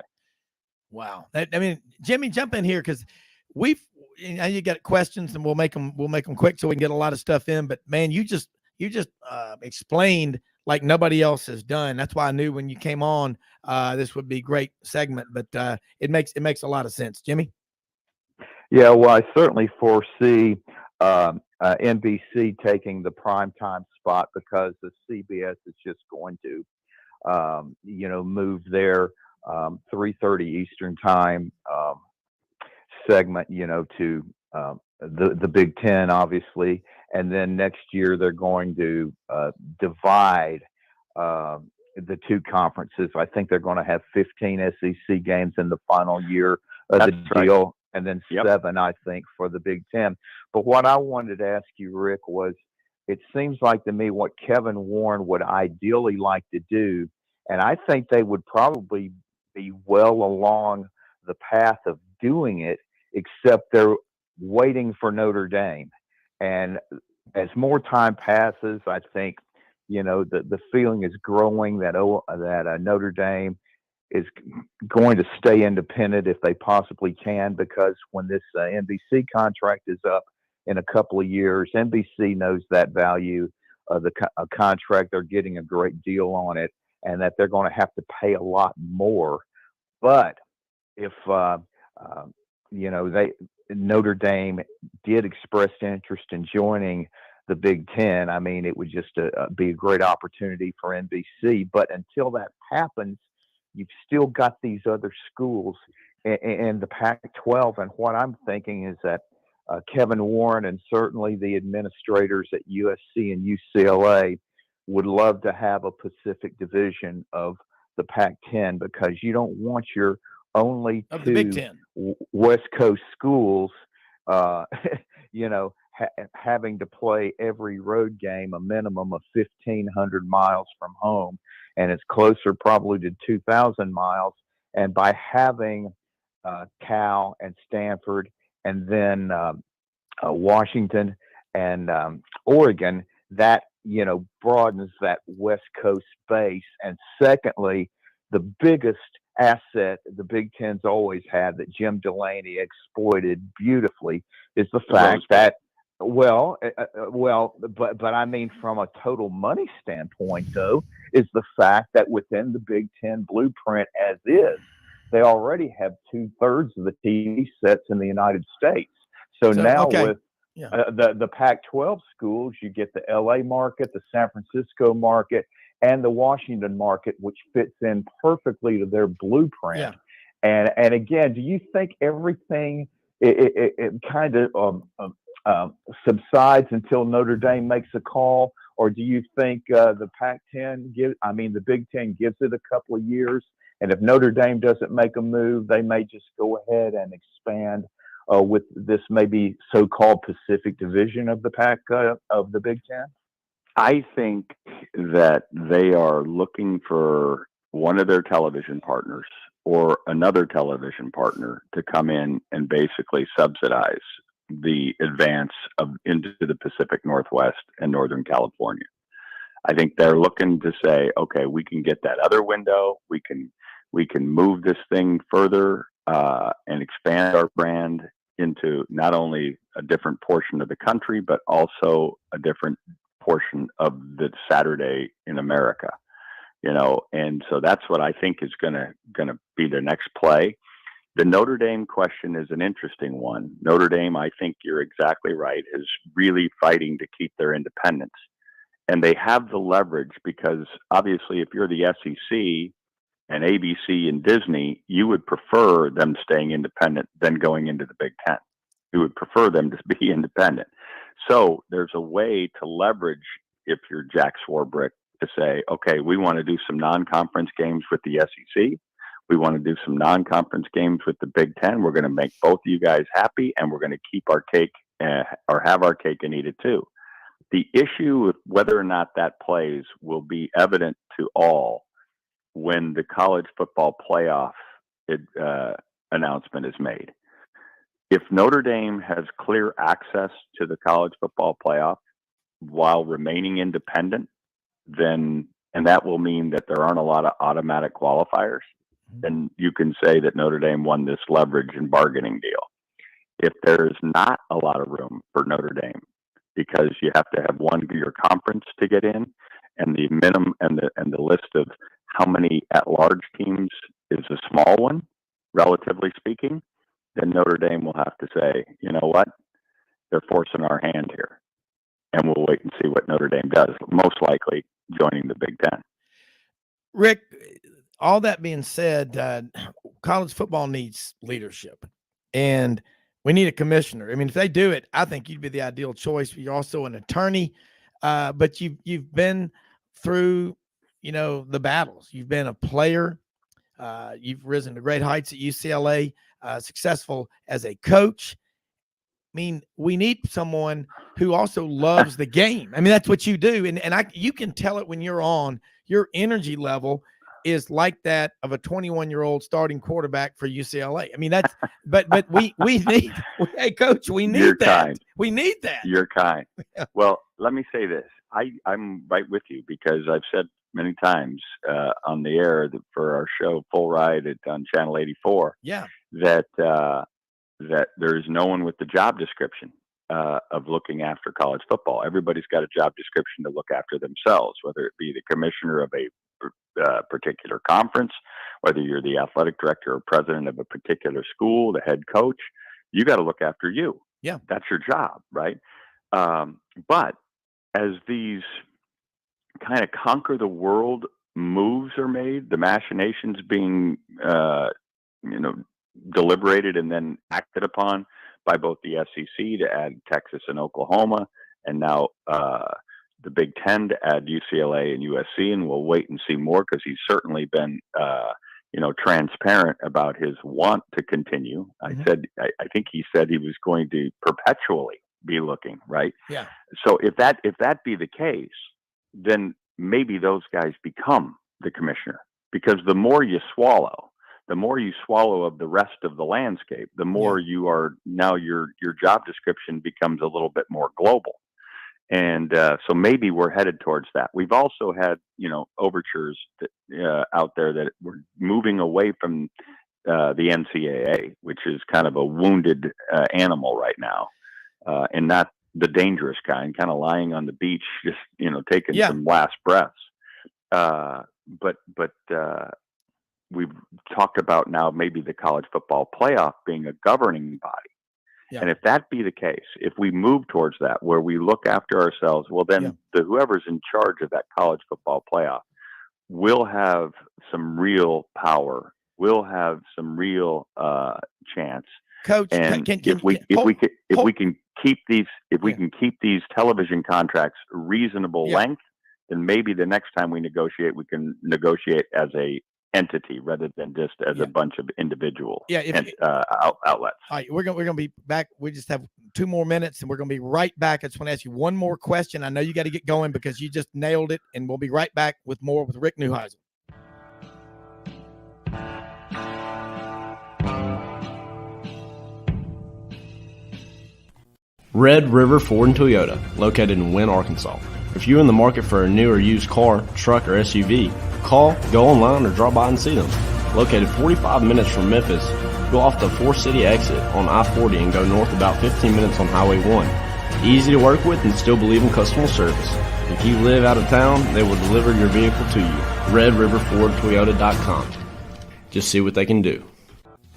A: Wow. I mean, Jimmy, jump in here because you got questions and we'll make them quick so we can get a lot of stuff in. But man, you just explained like nobody else has done. That's why I knew when you came on, this would be a great segment. But it makes a lot of sense, Jimmy.
C: Yeah, well, I certainly foresee NBC taking the primetime spot because the CBS is just going to, move their 3:30 Eastern time segment, to the Big Ten, obviously, and then next year they're going to divide the two conferences. I think they're going to have 15 SEC games in the final year of the deal. Right. And then 7, I think, for the Big Ten. But what I wanted to ask you, Rick, was it seems like to me what Kevin Warren would ideally like to do, and I think they would probably be well along the path of doing it, except they're waiting for Notre Dame. And as more time passes, I think, the feeling is growing that Notre Dame is going to stay independent if they possibly can, because when this NBC contract is up in a couple of years, NBC knows that value of the contract. They're getting a great deal on it, and that they're going to have to pay a lot more. But if Notre Dame did express interest in joining the Big Ten, I mean, it would just be a great opportunity for NBC. But until that happens, you've still got these other schools in the Pac-12. And what I'm thinking is that Kevin Warren and certainly the administrators at USC and UCLA would love to have a Pacific division of the Pac-10, because you don't want your only two
A: Big Ten
C: West Coast schools, having to play every road game a minimum of 1,500 miles from home. And it's closer probably to 2,000 miles. And by having Cal and Stanford and then Washington and Oregon, that, broadens that West Coast base. And secondly, the biggest asset the Big Ten's always had that Jim Delaney exploited beautifully is the fact that, but I mean, from a total money standpoint, though, is the fact that within the Big Ten blueprint as is, they already have 2/3 of the TV sets in the United States. So now with the Pac-12 schools, you get the LA market, the San Francisco market, and the Washington market, which fits in perfectly to their blueprint. Yeah. And again, do you think everything it kind of subsides until Notre Dame makes a call, or do you think the the Big Ten gives it a couple of years, and if Notre Dame doesn't make a move, they may just go ahead and expand with this maybe so-called Pacific division of the of the Big Ten?
H: I think that they are looking for one of their television partners or another television partner to come in and basically subsidize the advance into the Pacific Northwest and Northern California. I think they're looking to say, okay, we can get that other window. We can move this thing further and expand our brand into not only a different portion of the country, but also a different portion of the Saturday in America, and so that's what I think is gonna be their next play. The Notre Dame question is an interesting one. Notre Dame, I think you're exactly right, is really fighting to keep their independence, and they have the leverage because obviously if you're the SEC and ABC and Disney, you would prefer them staying independent than going into the Big Ten. We would prefer them to be independent. So there's a way to leverage, if you're Jack Swarbrick, to say, okay, we want to do some non-conference games with the SEC. We want to do some non-conference games with the Big Ten. We're going to make both of you guys happy, and we're going to keep our cake or have our cake and eat it too. The issue with whether or not that plays will be evident to all when the college football playoff announcement is made. If Notre Dame has clear access to the college football playoff while remaining independent, then, and that will mean that there aren't a lot of automatic qualifiers, then you can say that Notre Dame won this leverage and bargaining deal. If there is not a lot of room for Notre Dame, because you have to have one of your conference to get in, and the minimum and the list of how many at-large teams is a small one, relatively speaking, then Notre Dame will have to say, you know what, they're forcing our hand here, and we'll wait and see what Notre Dame does. Most likely joining the Big Ten.
A: Rick, all that being said, college football needs leadership, and we need a commissioner. I mean, if they do it, I think you'd be the ideal choice. You're also an attorney, but you've been through, the battles. You've been a player. You've risen to great heights at UCLA, successful as a coach. I mean, we need someone who also loves the game. I mean, that's what you do. And you can tell it when you're on. Your energy level is like that of a 21-year-old starting quarterback for UCLA. I mean, that's, but we need, hey coach, we need
H: You're
A: that.
H: Kind.
A: We need that.
H: You're kind. Well, let me say this. I'm right with you, because I've said many times on the air that for our show Full Ride on Channel 84, that there's no one with the job description of looking after college football. Everybody's got a job description to look after themselves, whether it be the commissioner of a particular conference, whether you're the athletic director or president of a particular school, the head coach. You got to look after you.
A: Yeah,
H: that's your job, right? But as these kind of conquer the world moves are made, the machinations being deliberated and then acted upon by both the SEC to add Texas and Oklahoma, and now the Big Ten to add UCLA and USC, and we'll wait and see more, because he's certainly been transparent about his want to continue. Mm-hmm. I think he said he was going to perpetually be looking, right?
A: Yeah.
H: So if that be the case, then maybe those guys become the commissioner, because the more you swallow of the rest of the landscape, the more you are now your job description becomes a little bit more global. And so maybe we're headed towards that. We've also had, overtures that, out there that we're moving away from the NCAA, which is kind of a wounded animal right now, and not the dangerous kind of lying on the beach, just, taking some last breaths. But we've talked about now maybe the college football playoff being a governing body. Yeah. And if that be the case, if we move towards that, where we look after ourselves, well, then whoever's in charge of that college football playoff will have some real power, will have some real chance.
A: Coach,
H: and if we can keep these television contracts reasonable length, then maybe the next time we can negotiate as a entity rather than just as a bunch of individual outlets.
A: All right, we're gonna be back. We just have 2 more minutes, and we're gonna be right back. I just want to ask you one more question. I know you got to get going because you just nailed it, and we'll be right back with more with Rick NEUHEISAL.
D: Red River Ford and Toyota, located in Wynne, Arkansas. If you're in the market for a new or used car, truck, or SUV, call, go online, or drop by and see them. Located 45 minutes from Memphis, go off the 4-city exit on I-40 and go north about 15 minutes on Highway 1. Easy to work with and still believe in customer service. If you live out of town, they will deliver your vehicle to you. RedRiverFordToyota.com. Just see what they can do.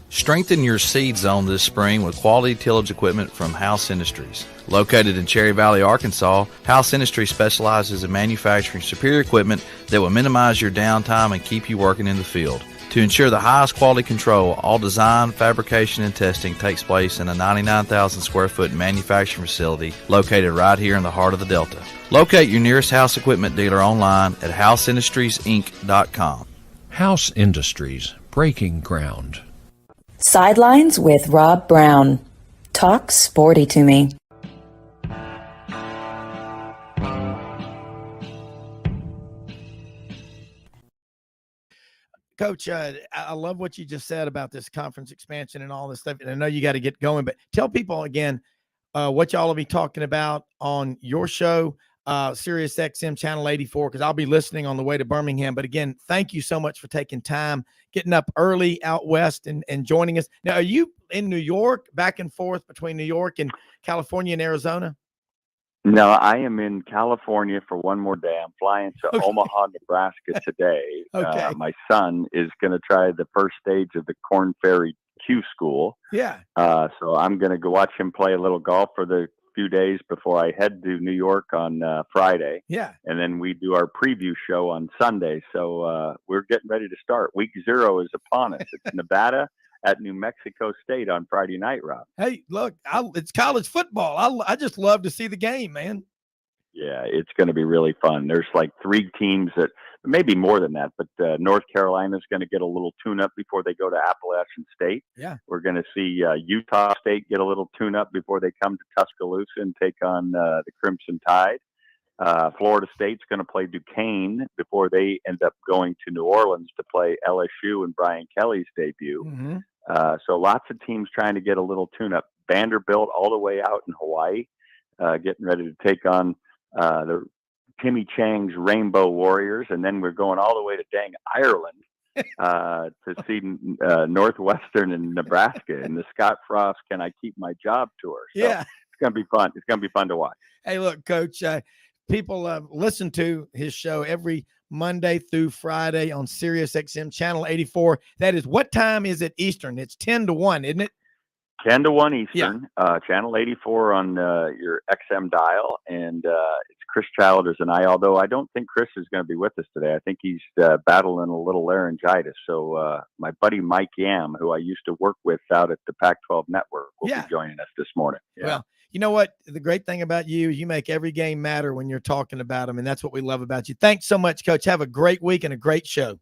E: Strengthen your seed zone this spring with quality tillage equipment from House Industries. Located in Cherry Valley, Arkansas, House Industries specializes in manufacturing superior equipment that will minimize your downtime and keep you working in the field. To ensure the highest quality control, all design, fabrication, and testing takes place in a 99,000 square foot manufacturing facility located right here in the heart of the Delta. Locate your nearest House Equipment dealer online at houseindustriesinc.com.
F: House Industries, breaking ground.
G: Sidelines with Rob Browne. Talk sporty to me.
A: Coach, I love what you just said about this conference expansion and all this stuff. And I know you got to get going, but tell people again what y'all will be talking about on your show, Sirius XM Channel 84, because I'll be listening on the way to Birmingham. But again, thank you so much for taking time, getting up early out west and joining us. Now, are you in New York, back and forth between New York and California and Arizona?
H: No, I am in California for one more day. I'm flying to Omaha, Nebraska today.
A: Okay.
H: My son is going to try the first stage of the Corn Ferry Q School.
A: Yeah.
H: So I'm going to go watch him play a little golf for the few days before I head to New York on Friday.
A: Yeah.
H: And then we do our preview show on Sunday. So we're getting ready to start. Week 0 is upon us. It's Nevada at New Mexico State on Friday night, Rob.
A: Hey, look, it's college football. I just love to see the game, man.
H: Yeah, it's going to be really fun. There's like 3 teams that, maybe more than that, but North Carolina's going to get a little tune-up before they go to Appalachian State.
A: Yeah.
H: We're going to see Utah State get a little tune-up before they come to Tuscaloosa and take on the Crimson Tide. Florida State's going to play Duquesne before they end up going to New Orleans to play LSU and Brian Kelly's debut.
A: Mm-hmm.
H: So lots of teams trying to get a little tune-up. Vanderbilt all the way out in Hawaii, getting ready to take on the Timmy Chang's Rainbow Warriors. And then we're going all the way to dang Ireland to see Northwestern and Nebraska in the Scott Frost Can I Keep My Job tour. So
A: Yeah.
H: It's going to be fun. It's going to be fun to watch.
A: Hey, look, Coach, people listen to his show every Monday through Friday on Sirius XM Channel 84. That is, what time is it Eastern? It's 10 to 1, isn't it?
H: 10 to 1 Eastern, Channel 84 on your XM dial. And it's Chris Childers and I, although I don't think Chris is going to be with us today. I think he's battling a little laryngitis. So my buddy Mike Yam, who I used to work with out at the Pac-12 Network, will be joining us this morning. Yeah.
A: Well, you know what? The great thing about you, you make every game matter when you're talking about them, and that's what we love about you. Thanks so much, Coach. Have a great week and a great show.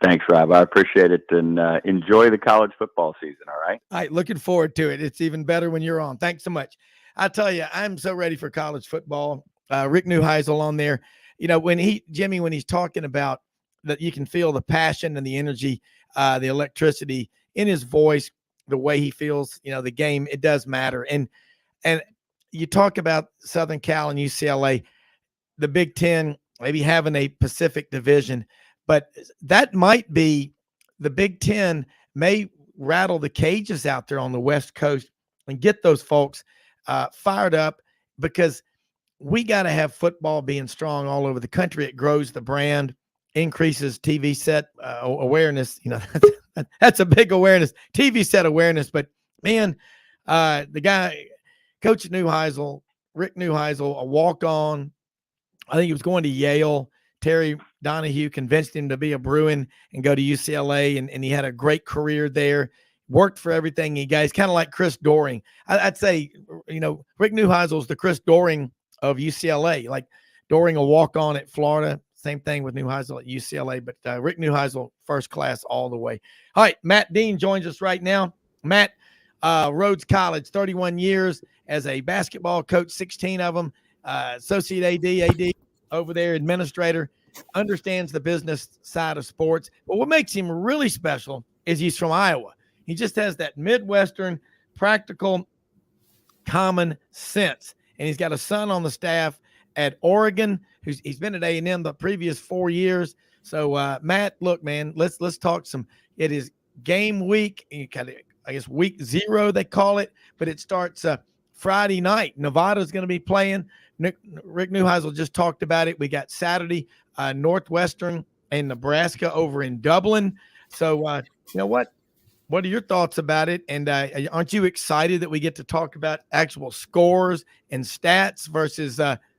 H: Thanks, Rob. I appreciate it, and enjoy the college football season, all right?
A: All right, looking forward to it. It's even better when you're on. Thanks so much. I tell you, I'm so ready for college football. Rick NEUHEISAL on there. You know, when he's talking about that, you can feel the passion and the energy, the electricity in his voice, the way he feels, you know, the game, it does matter. And you talk about Southern Cal and UCLA, the Big Ten, maybe having a Pacific division, but that might be the Big Ten may rattle the cages out there on the West Coast and get those folks fired up, because we got to have football being strong all over the country. It grows the brand, increases TV set awareness. You know, that's a big awareness, TV set awareness. But man, the guy, Coach NEUHEISAL, Rick NEUHEISAL, a walk-on. I think he was going to Yale. Terry Donahue convinced him to be a Bruin and go to UCLA, and he had a great career there. Worked for everything he got. He's kind of like Chris Doering. I'd say, you know, Rick NEUHEISAL is the Chris Doering of UCLA. Like Doering, a walk-on at Florida. Same thing with NEUHEISAL at UCLA. But Rick NEUHEISAL, first class all the way. All right, Matt Dean joins us right now. Matt, Rhodes College, 31 years as a basketball coach, 16 of them, associate AD over there, administrator, understands the business side of sports. But what makes him really special is he's from Iowa. He just has that Midwestern, practical, common sense. And he's got a son on the staff at Oregon, he's been at A&M the previous 4 years. So, Matt, look, man, let's talk some. It is game week, I guess week 0 they call it, but it starts Friday night. Nevada's going to be playing. Rick NEUHEISAL just talked about it. We got Saturday, Northwestern and Nebraska over in Dublin. So, you know what? What are your thoughts about it? And aren't you excited that we get to talk about actual scores and stats versus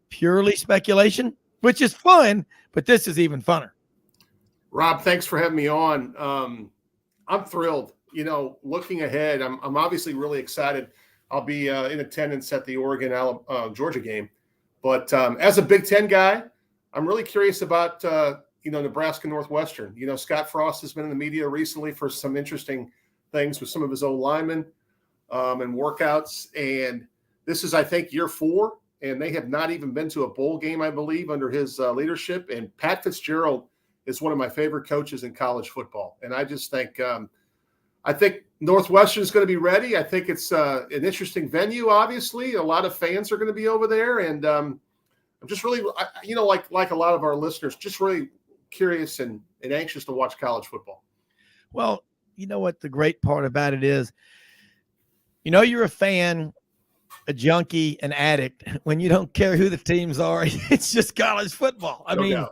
A: purely speculation, which is fun, but this is even funner?
I: Rob, thanks for having me on. I'm thrilled. Looking ahead, I'm obviously really excited. I'll be in attendance at the Oregon Georgia game, but as a Big Ten guy, I'm really curious about Nebraska Northwestern. Scott Frost has been in the media recently for some interesting things with some of his old linemen and workouts, and this is, I think, year 4, and they have not even been to a bowl game, I believe, under his leadership. And Pat Fitzgerald is one of my favorite coaches in college football, and I just think I think Northwestern is going to be ready. I think it's an interesting venue. Obviously, a lot of fans are going to be over there, and I'm just really, like a lot of our listeners, just really curious and anxious to watch college football.
A: Well, you know what the great part about it is? You're a fan, a junkie, an addict when you don't care who the teams are. It's just college football. I mean,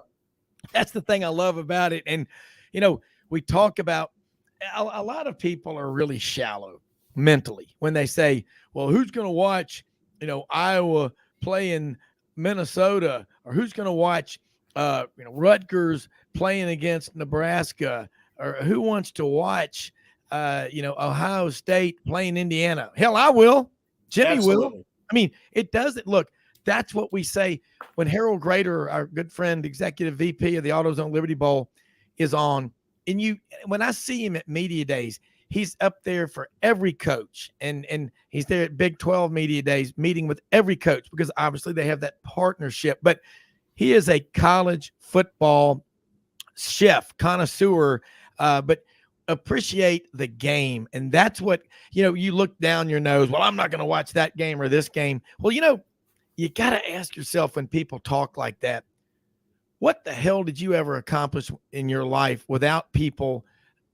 A: that's the thing I love about it. And, we talk about a lot of people are really shallow mentally when they say, well, who's going to watch, Iowa play in Minnesota, or who's going to watch, Rutgers playing against Nebraska, or who wants to watch, Ohio State playing Indiana? Hell, I will. Jimmy
I: Absolutely.
A: will. I mean, it doesn't look. That's what we say when Harold Grader, our good friend, executive VP of the AutoZone Liberty Bowl, is on. And when I see him at media days, he's up there for every coach, and he's there at Big 12 media days, meeting with every coach, because obviously they have that partnership. But he is a college football chef, connoisseur, but appreciate the game. And that's what, you look down your nose. Well, I'm not going to watch that game or this game. Well, you got to ask yourself, when people talk like that, what the hell did you ever accomplish in your life without people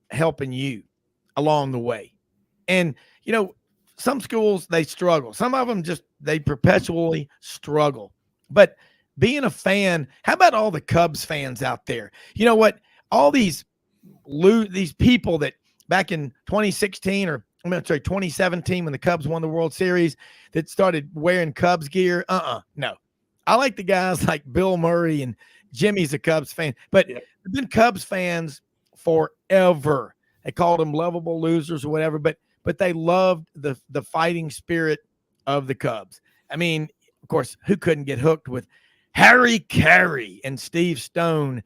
A: helping you along the way? And, some schools, they struggle. Some of them they perpetually struggle. But being a fan, how about all the Cubs fans out there? You know what? All these people that back in 2016 or 2017, when the Cubs won the World Series, that started wearing Cubs gear. No. I like the guys like Bill Murray, and Jimmy's a Cubs fan, but they've been Cubs fans forever. They called them lovable losers or whatever, but they loved the fighting spirit of the Cubs. I mean, of course, who couldn't get hooked with Harry Carey and Steve Stone,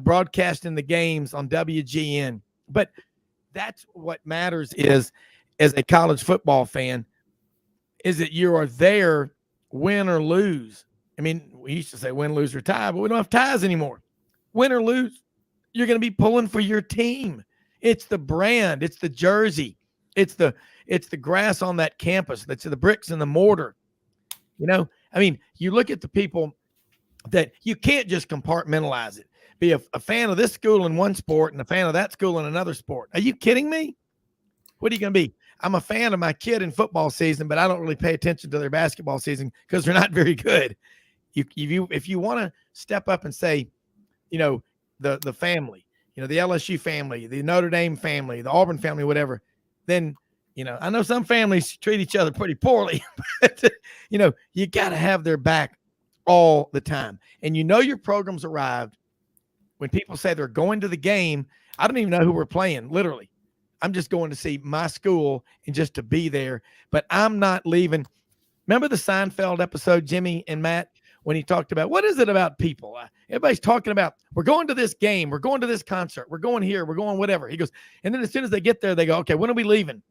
A: broadcasting the games on WGN? But that's what matters is, as a college football fan, is that you are there, win or lose. I mean, we used to say win, lose, or tie, but we don't have ties anymore. Win or lose, you're going to be pulling for your team. It's the brand. It's the jersey. It's the grass on that campus. That's the bricks and the mortar. I mean, you look at the people that you can't just compartmentalize it. Be a fan of this school in one sport and a fan of that school in another sport. Are you kidding me? What are you going to be? I'm a fan of my kid in football season, but I don't really pay attention to their basketball season because they're not very good. If you want to step up and say, the family, the LSU family, the Notre Dame family, the Auburn family, whatever, then, I know some families treat each other pretty poorly, but, you got to have their back all the time. And your program's arrived when people say they're going to the game. I don't even know who we're playing, literally. I'm just going to see my school and just to be there, but I'm not leaving. Remember the Seinfeld episode, Jimmy and Matt, when he talked about, what is it about people? Everybody's talking about, we're going to this game, we're going to this concert, we're going here, we're going whatever. He goes, and then as soon as they get there, they go, okay, when are we leaving?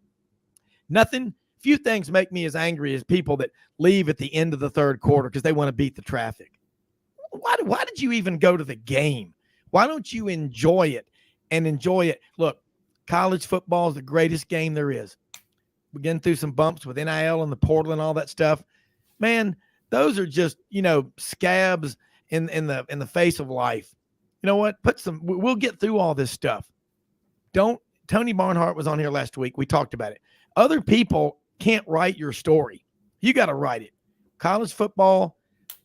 A: Nothing. Few things make me as angry as people that leave at the end of the third quarter because they want to beat the traffic. Why did you even go to the game? Why don't you enjoy it and enjoy it? Look, college football is the greatest game there is. We're getting through some bumps with NIL and the portal and all that stuff. Man, those are just, scabs in the face of life. You know what? We'll get through all this stuff. Tony Barnhart was on here last week. We talked about it. Other people can't write your story. You got to write it. College football,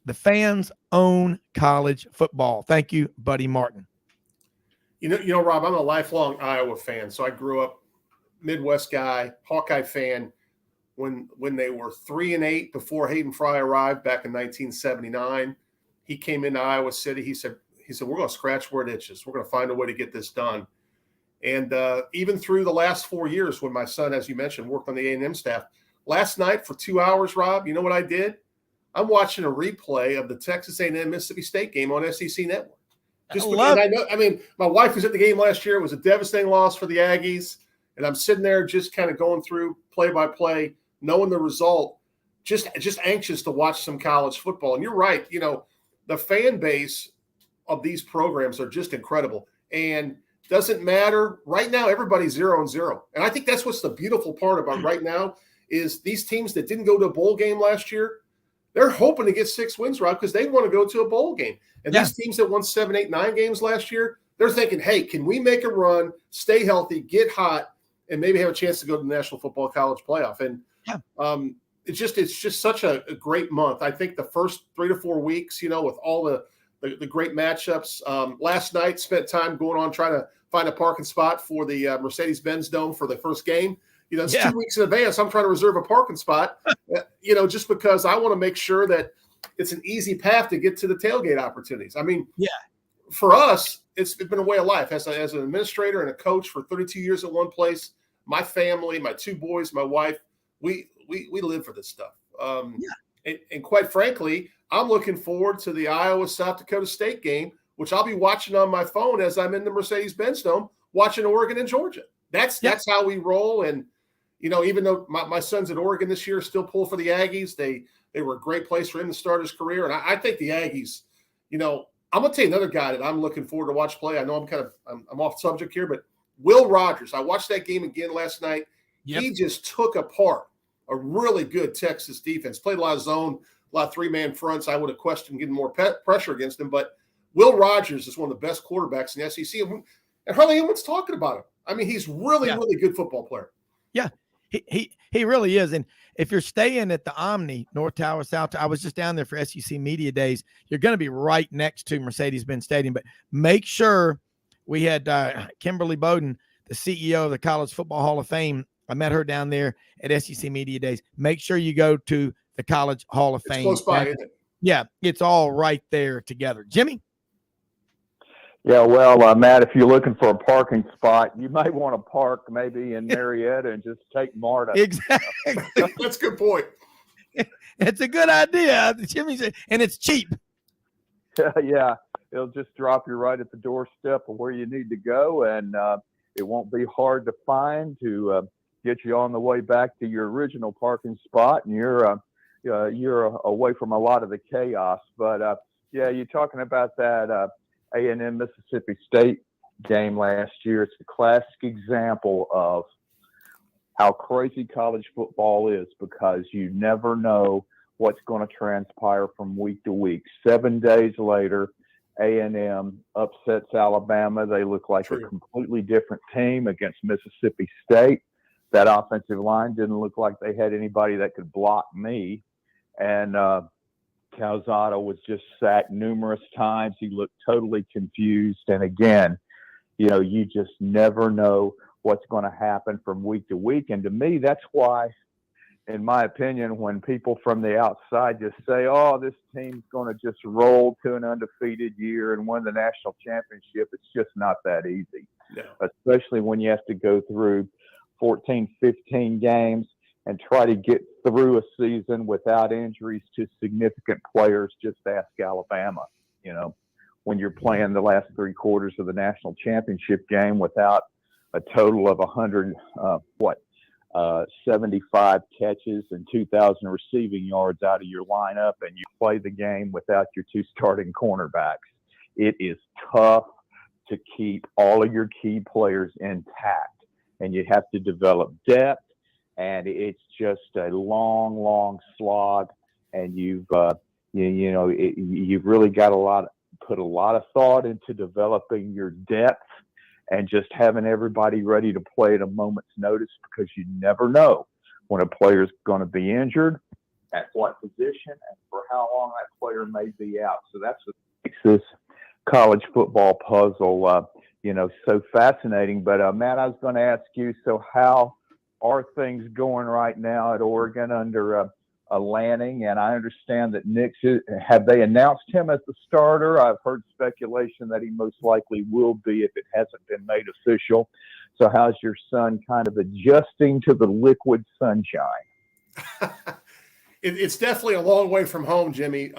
A: the fans own college football. Thank you, Buddy Martin.
I: Rob, I'm a lifelong Iowa fan. So I grew up Midwest guy, Hawkeye fan. When they were 3-8 before Hayden Fry arrived back in 1979, he came into Iowa City. He said He said, we're going to scratch where it itches. We're going to find a way to get this done. And even through the last 4 years when my son, as you mentioned, worked on the A&M staff, last night for 2 hours, Rob, you know what I did? I'm watching a replay of the Texas A&M Mississippi State game on SEC Network. My wife was at the game last year. It was a devastating loss for the Aggies. And I'm sitting there just kind of going through play by play, knowing the result, just anxious to watch some college football. And you're right. You know, the fan base of these programs are just incredible. And doesn't matter. Right now, everybody's 0-0. And I think that's what's the beautiful part about right now is these teams that didn't go to a bowl game last year, they're hoping to get 6 wins, Rob, because they want to go to a bowl game. And these teams that won 7, 8, 9 games last year, they're thinking, hey, can we make a run, stay healthy, get hot, and maybe have a chance to go to the National Football College playoff? And it's just such a great month. I think the first 3 to 4 weeks, you know, with all the great matchups. Last night, spent time going on trying to find a parking spot for the Mercedes-Benz Dome for the first game. You know, it's 2 weeks in advance. I'm trying to reserve a parking spot, you know, just because I want to make sure that it's an easy path to get to the tailgate opportunities. I mean, for us, it's been a way of life. As an administrator and a coach for 32 years at one place, my family, my 2 boys, my wife, we live for this stuff. And quite frankly, I'm looking forward to the Iowa-South Dakota State game, which I'll be watching on my phone as I'm in the Mercedes-Benz Dome watching Oregon and Georgia. That's how we roll. And, you know, even though my son's at Oregon this year, still pull for the Aggies. They were a great place for him to start his career. And I think the Aggies, you know, I'm going to tell you another guy that I'm looking forward to watch play. I know I'm off subject here, but Will Rogers. I watched that game again last night. He just took apart a really good Texas defense. Played a lot of zone, a lot of 3-man fronts. I would have questioned getting more pressure against him, but Will Rogers is one of the best quarterbacks in the SEC, and hardly anyone's talking about him. I mean, he's really good football player.
A: Yeah, he really is. And if you're staying at the Omni, North Tower, South Tower, I was just down there for SEC Media Days. You're going to be right next to Mercedes-Benz Stadium, but make sure we had Kimberly Bowden, the CEO of the College Football Hall of Fame. I met her down there at SEC Media Days. Make sure you go to the College Hall of Fame.
I: Close by, isn't it?
A: Yeah, it's all right there together. Jimmy?
C: Yeah, well, Matt, if you're looking for a parking spot, you might want to park maybe in Marietta and just take MARTA.
A: Exactly.
I: That's a good point.
A: It's a good idea. Jimmy's, and it's cheap.
C: Yeah, it'll just drop you right at the doorstep of where you need to go, and it won't be hard to find to get you on the way back to your original parking spot, and you're away from a lot of the chaos. But you're talking about that A&M Mississippi State game last year. It's a classic example of how crazy college football is, because you never know what's going to transpire from week to week. 7 days later, A&M upsets Alabama. They look like a completely different team against Mississippi State. That offensive line didn't look like they had anybody that could block me. And Calzada was just sacked numerous times. He looked totally confused. And again, you know, you just never know what's going to happen from week to week. And to me, that's why, in my opinion, when people from the outside just say, oh, this team's going to just roll to an undefeated year and win the national championship, it's just not that easy.
I: No.
C: Especially when you have to go through 14, 15 games and try to get through a season without injuries to significant players. Just ask Alabama, you know, when you're playing the last 3 quarters of the national championship game without a total of 75 catches and 2,000 receiving yards out of your lineup, and you play the game without your 2 starting cornerbacks. It is tough to keep all of your key players intact, and you have to develop depth. And it's just a long slog, and you've really got put a lot of thought into developing your depth and just having everybody ready to play at a moment's notice, because you never know when a player's going to be injured, at what position, and for how long that player may be out. So that's what makes this college football puzzle, so fascinating. But Matt, I was going to ask you, so how are things going right now at Oregon under Lanning, and I understand that Nix have they announced him as the starter. I've heard speculation that he most likely will be if it hasn't been made official. So how's your son kind of adjusting to the liquid sunshine?
I: It's definitely a long way from home, Jimmy.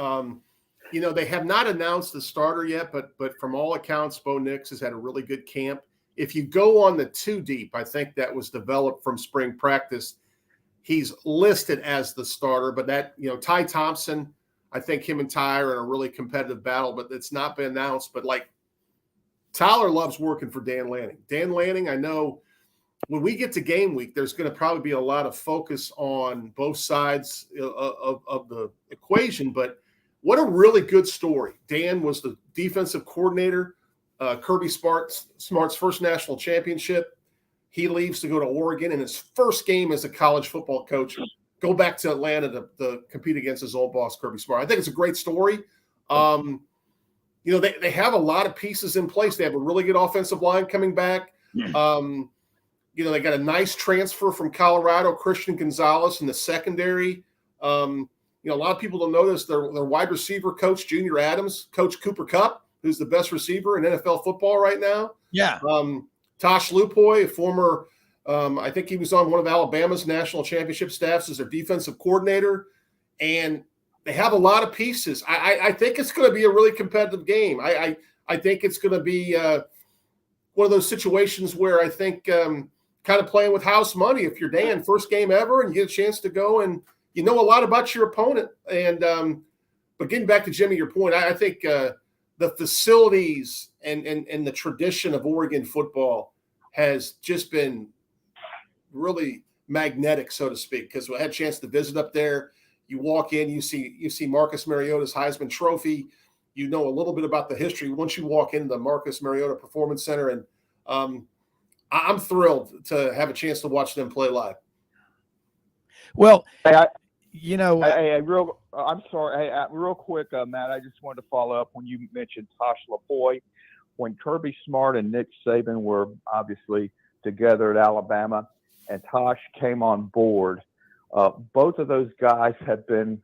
I: They have not announced the starter yet, but from all accounts, Bo Nix has had a really good camp. If you go on the 2 deep, I think that was developed from spring practice, he's listed as the starter, but that, Ty Thompson, I think him and Ty are in a really competitive battle, but it's not been announced. But like Tyler loves working for Dan Lanning. Dan Lanning, I know when we get to game week, there's going to probably be a lot of focus on both sides of the equation, but what a really good story. Dan was the defensive coordinator, Kirby Smart's first national championship. He leaves to go to Oregon, and his first game as a college football coach, go back to Atlanta to compete against his old boss, Kirby Smart. I think it's a great story. They have a lot of pieces in place. They have a really good offensive line coming back. They got a nice transfer from Colorado, Christian Gonzalez in the secondary. A lot of people don't know this. Their wide receiver coach, Junior Adams, Coach Cooper Kupp, who's the best receiver in NFL football right now.
A: Yeah.
I: Tosh Lupoy, a former, I think he was on one of Alabama's national championship staffs as their defensive coordinator. And they have a lot of pieces. I think it's going to be a really competitive game. I think it's going to be one of those situations where I think kind of playing with house money. If you're Dan, first game ever, and you get a chance to go and you know a lot about your opponent. And but getting back to Jimmy, your point, I think the facilities and the tradition of Oregon football has just been really magnetic, so to speak, because I had a chance to visit up there. You walk in, you see Marcus Mariota's Heisman Trophy. You know a little bit about the history once you walk into the Marcus Mariota Performance Center, and I'm thrilled to have a chance to watch them play live.
A: Well,
C: I'm sorry. Hey, real quick, Matt, I just wanted to follow up when you mentioned Tosh Lupoy. When Kirby Smart and Nick Saban were obviously together at Alabama and Tosh came on board, both of those guys have been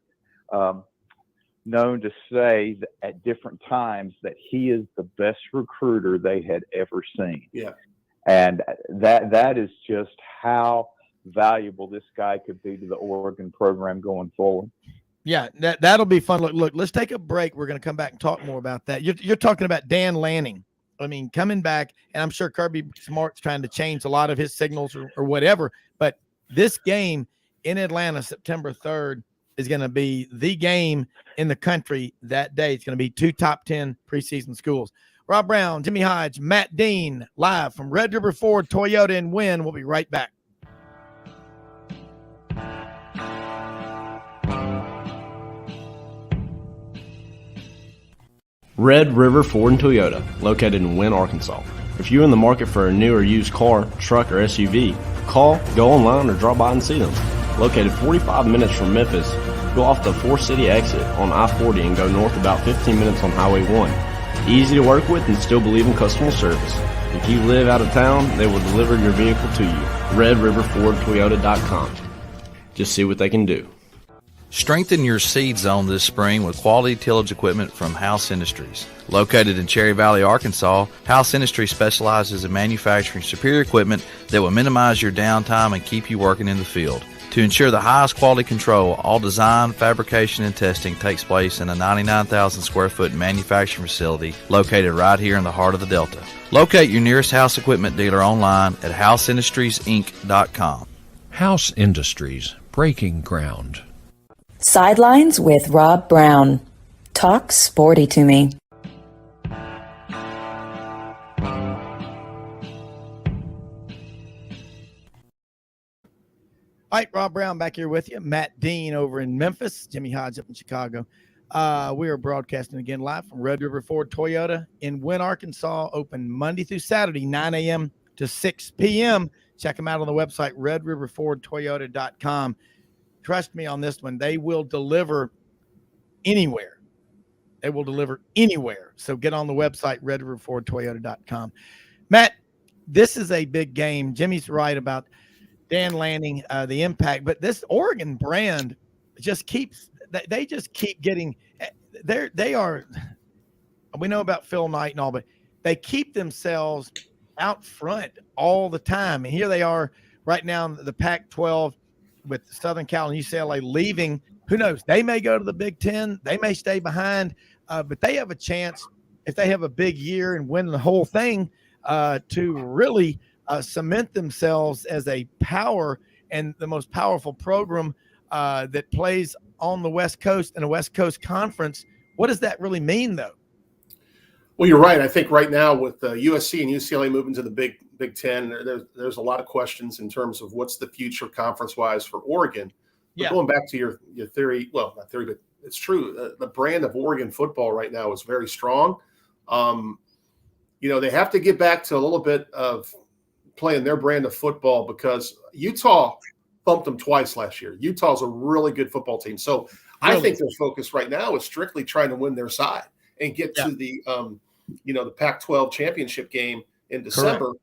C: known to say that at different times that he is the best recruiter they had ever seen.
I: Yeah.
C: And that is just how valuable this guy could be to the Oregon program going forward.
A: Yeah, that'll be fun. Look, let's take a break. We're going to come back and talk more about that. You're talking about Dan Lanning. I mean, coming back, and I'm sure Kirby Smart's trying to change a lot of his signals or whatever. But this game in Atlanta, September 3rd, is going to be the game in the country that day. It's going to be 2 top 10 preseason schools. Rob Browne, Jimmy Hodge, Matt Dean, live from Red River Ford, Toyota, and Wynn. We'll be right back.
D: Red River Ford and Toyota, located in Wynn, Arkansas. If you're in the market for a new or used car, truck, or SUV, call, go online, or drop by and see them. Located 45 minutes from Memphis, go off the 4-city exit on I-40 and go north about 15 minutes on Highway 1. Easy to work with and still believe in customer service. If you live out of town, they will deliver your vehicle to you. RedRiverFordToyota.com. Just see what they can do.
E: Strengthen your seed zone this spring with quality tillage equipment from House Industries. Located in Cherry Valley, Arkansas, House Industries specializes in manufacturing superior equipment that will minimize your downtime and keep you working in the field. To ensure the highest quality control, all design, fabrication, and testing takes place in a 99,000 square foot manufacturing facility located right here in the heart of the Delta. Locate your nearest House equipment dealer online at houseindustriesinc.com.
F: House Industries, breaking ground.
G: Sidelines with Rob Browne. Talk sporty to me.
A: All right, Rob Browne back here with you. Matt Dean over in Memphis. Jimmy Hodge up in Chicago. We are broadcasting again live from Red River Ford Toyota in Wynn, Arkansas. Open Monday through Saturday, 9 a.m. to 6 p.m. Check them out on the website, redriverfordtoyota.com. Trust me on this one. They will deliver anywhere. They will deliver anywhere. So get on the website, redriverfordtoyota.com. Matt, this is a big game. Jimmy's right about Dan Lanning, the impact. But this Oregon brand just keeps they just keep getting they are. We know about Phil Knight and all, but they keep themselves out front all the time. And here they are right now in the Pac-12 with Southern Cal and UCLA leaving. Who knows? They may go to the Big Ten. They may stay behind, but they have a chance if they have a big year and win the whole thing to really cement themselves as a power and the most powerful program that plays on the West Coast in a West Coast conference. What does that really mean, though?
I: Well, you're right. I think right now with USC and UCLA moving to the Big Ten, there's a lot of questions in terms of what's the future conference-wise for Oregon. But going back to your theory, well, not theory, but it's true. The brand of Oregon football right now is very strong. They have to get back to a little bit of playing their brand of football because Utah bumped them twice last year. Utah's a really good football team. So I think their focus right now is strictly trying to win their side and get to the the Pac-12 championship game in December.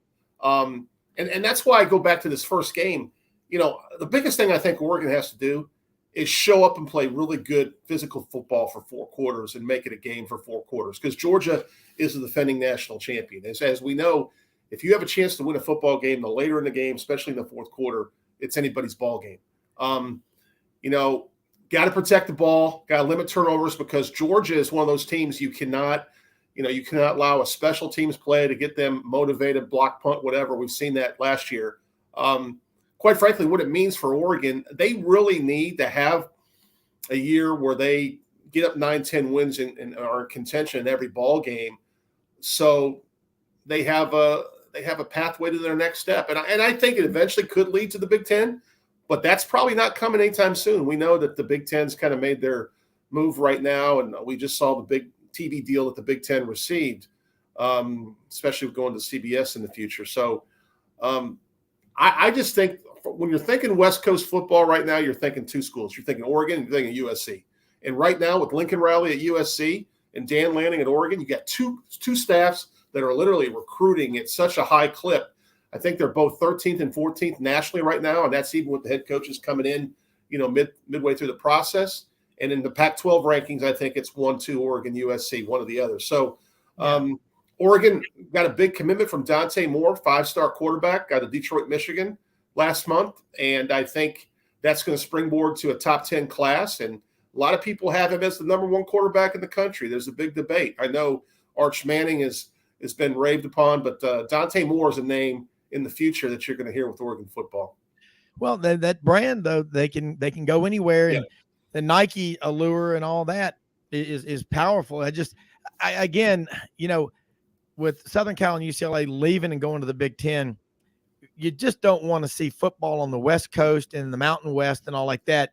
I: And that's why I go back to this first game. The biggest thing I think Oregon has to do is show up and play really good physical football for 4 quarters and make it a game for 4 quarters because Georgia is the defending national champion. As we know, if you have a chance to win a football game, the later in the game, especially in the 4th quarter, it's anybody's ball game. Got to protect the ball, got to limit turnovers because Georgia is one of those teams you cannot allow a special teams play to get them motivated, block punt, whatever. We've seen that last year. Quite frankly, what it means for Oregon, they really need to have a year where they get up 9-10 wins and are in contention in every ball game. So they have a pathway to their next step. And I think it eventually could lead to the Big Ten. But that's probably not coming anytime soon. We know that the Big Ten's kind of made their move right now, and we just saw the big TV deal that the Big Ten received, especially with going to CBS in the future. So I just think when you're thinking West Coast football right now, you're thinking 2 schools. You're thinking Oregon, you're thinking USC. And right now with Lincoln Riley at USC and Dan Lanning at Oregon, you got two staffs that are literally recruiting at such a high clip. I think they're both 13th and 14th nationally right now, and that's even with the head coaches coming in, midway through the process. And in the Pac-12 rankings, I think it's 1-2 Oregon, USC, one or the other. So Oregon got a big commitment from Dante Moore, 5-star quarterback out of Detroit, Michigan last month, and I think that's going to springboard to a top 10 class. And a lot of people have him as the number 1 quarterback in the country. There's a big debate. I know Arch Manning has been raved upon, but Dante Moore is a name in the future that you're going to hear with Oregon football.
A: Well, that brand though, they can go anywhere, and the Nike allure and all that is powerful. Again, with Southern Cal and UCLA leaving and going to the Big Ten, you just don't want to see football on the West Coast and the Mountain West and all like that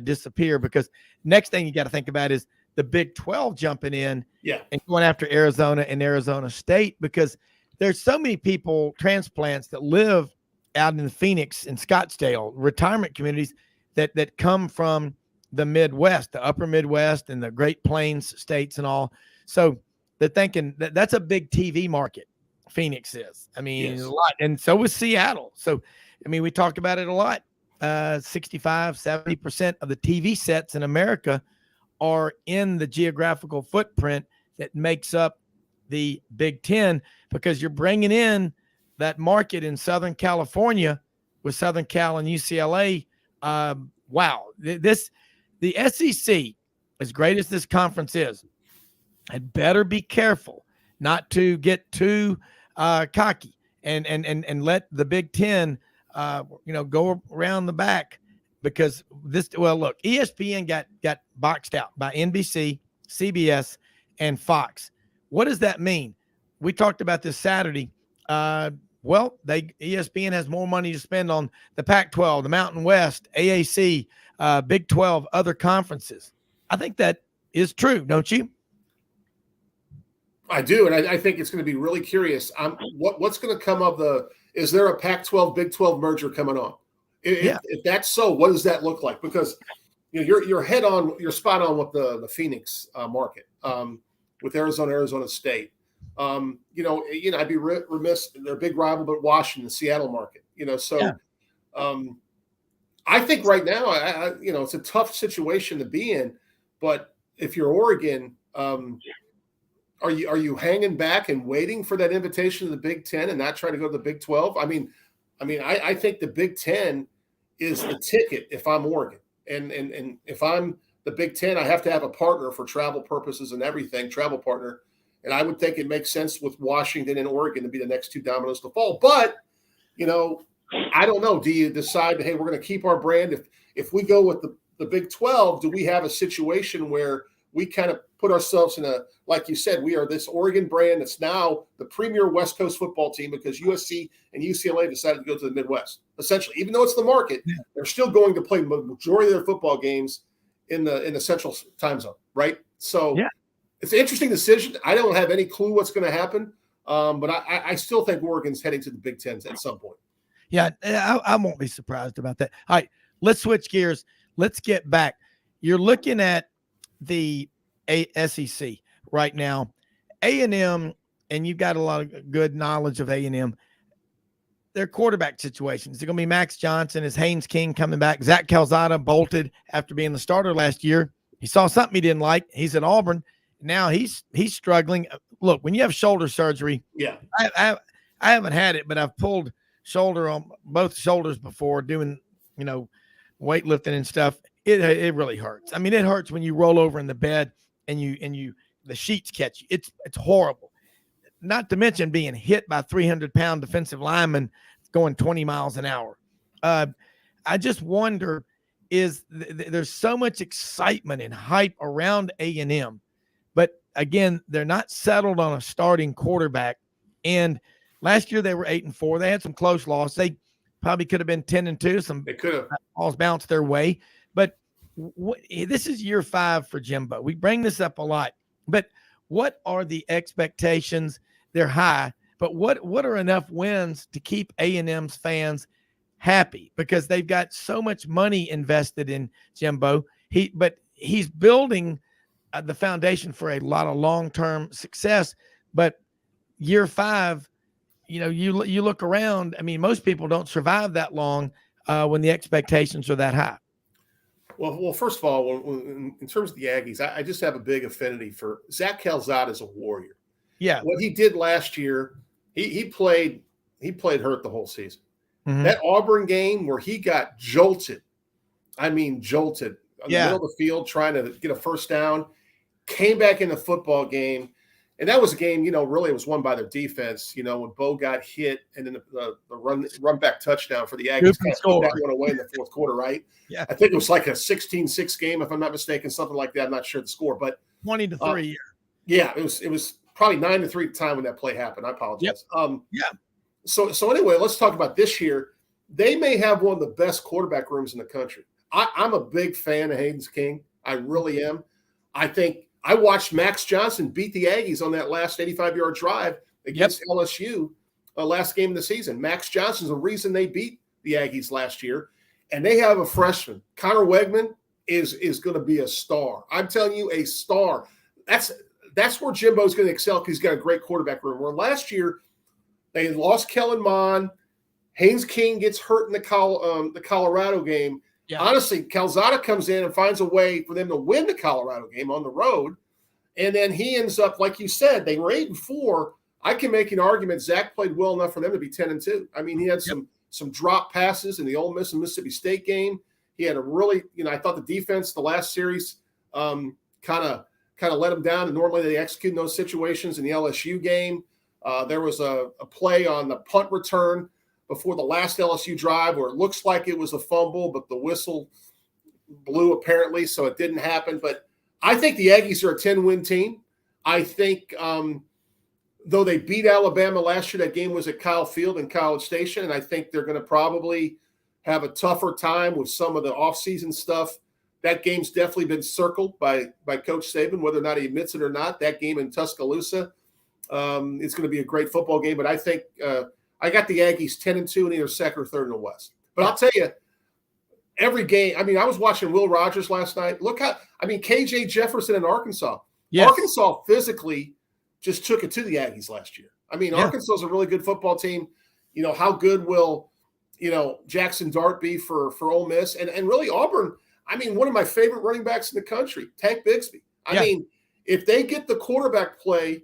A: disappear, because next thing you got to think about is the Big 12 jumping in and going after Arizona and Arizona State, because there's so many people, transplants, that live out in Phoenix and Scottsdale, retirement communities that come from the Midwest, the upper Midwest and the Great Plains states and all. So they're thinking that's a big TV market. Phoenix is, a lot. And so is Seattle. So, we talked about it a lot. 65-70% of the TV sets in America are in the geographical footprint that makes up the Big Ten, because you're bringing in that market in Southern California with Southern Cal and UCLA. Wow. The SEC, as great as this conference is, had better be careful not to get too cocky and let the Big Ten, go around the back, because look, ESPN got boxed out by NBC, CBS, and Fox. What does that mean? We talked about this Saturday. ESPN has more money to spend on the Pac-12, the Mountain West, AAC, Big 12, other conferences. I think that is true, don't you?
I: I do, and I think it's going to be really curious. What's going to come of is there a Pac-12, Big 12 merger coming on? If that's so, what does that look like? Because you're spot on with the Phoenix market. With Arizona State. I'd be remiss. They're a big rival, but Washington, the Seattle market. I think right now, it's a tough situation to be in. But if you're Oregon, are you hanging back and waiting for that invitation to the Big Ten and not trying to go to the Big 12? I think the Big Ten is the ticket if I'm Oregon, and if I'm the Big Ten, I have to have a partner for travel purposes and everything, travel partner. And I would think it makes sense with Washington and Oregon to be the next two dominoes to fall. But, I don't know. Do you decide, hey, we're going to keep our brand? If we go with the Big 12, do we have a situation where we kind of put ourselves in like you said, we are this Oregon brand that's now the premier West Coast football team because USC and UCLA decided to go to the Midwest. Essentially, even though it's the market, they're still going to play the majority of their football games in the Central time zone, right? So it's an interesting decision. I don't have any clue what's going to happen, but I still think Oregon's heading to the Big Ten at some point.
A: Yeah, I won't be surprised about that. All right, let's switch gears. Let's get back. You're looking at the SEC right now. A&M, and you've got a lot of good knowledge of A&M. Their quarterback situations. Is it going to be Max Johnson? Is Haynes King coming back? Zach Calzada bolted after being the starter last year. He saw something he didn't like. He's at Auburn. Now he's struggling. Look, when you have shoulder surgery, I haven't had it, but I've pulled shoulder on both shoulders before doing, weightlifting and stuff. It really hurts. I mean, it hurts when you roll over in the bed and the sheets catch you. It's horrible. Not to mention being hit by 300-pound defensive linemen going 20 miles an hour. I just wonder, there's so much excitement and hype around A&M, but again, they're not settled on a starting quarterback. And last year they were 8-4. They had some close losses. They probably could have been 10-2. Some
I: they could have
A: balls bounced their way, but this is year 5 for Jimbo. We bring this up a lot, but what are the expectations? They're high, but what are enough wins to keep A&M's fans happy? Because they've got so much money invested in Jimbo. He's building the foundation for a lot of long-term success. But year 5, you look around. I mean, most people don't survive that long when the expectations are that high.
I: Well, first of all, in terms of the Aggies, I just have a big affinity for Zach Calzada as a warrior.
A: Yeah,
I: what he did last year, he played hurt the whole season. Mm-hmm. That Auburn game where he got jolted, in the middle of the field trying to get a first down, came back in the football game, and that was a game, really it was won by their defense. When Bo got hit, and then the run back touchdown for the Aggies kind of put that one away in the fourth quarter, right?
A: Yeah,
I: I think it was like a 16-6 game, if I'm not mistaken, something like that. I'm not sure the score, but
A: 20-3.
I: Yeah, it was probably 9-3 at the time when that play happened. I apologize.
A: Yep.
I: So anyway, let's talk about this year. They may have one of the best quarterback rooms in the country. I'm a big fan of Haynes King. I really am. I think I watched Max Johnson beat the Aggies on that last 85-yard drive against LSU last game of the season. Max Johnson's the reason they beat the Aggies last year. And they have a freshman. Connor Wegman is going to be a star. I'm telling you, a star. That's where Jimbo's going to excel because he's got a great quarterback room. Where last year they lost Kellen Mond, Haynes King gets hurt in the Colorado game. Yeah. Honestly, Calzada comes in and finds a way for them to win the Colorado game on the road, and then he ends up, like you said, they were 8-4. I can make an argument Zach played well enough for them to be 10-2. I mean, he had some drop passes in the Ole Miss and Mississippi State game. He had a really, I thought the defense the last series kind of let them down, and normally they execute in those situations. In the LSU game, there was a play on the punt return before the last LSU drive where it looks like it was a fumble, but the whistle blew apparently, so it didn't happen. But I think the Aggies are a 10-win team. I think though they beat Alabama last year, that game was at Kyle Field in College Station, and I think they're going to probably have a tougher time with some of the offseason stuff. That game's definitely been circled by Coach Saban, whether or not he admits it or not. That game in Tuscaloosa, it's going to be a great football game. But I think I got the Aggies 10-2 in either second or third in the West. But I'll tell you, every game. I was watching Will Rogers last night. Look how KJ Jefferson in Arkansas. Yes. Arkansas physically just took it to the Aggies last year. Arkansas is a really good football team. How good will Jackson Dartby for Ole Miss, and really Auburn. I mean, one of my favorite running backs in the country, Tank Bigsby. I mean, if they get the quarterback play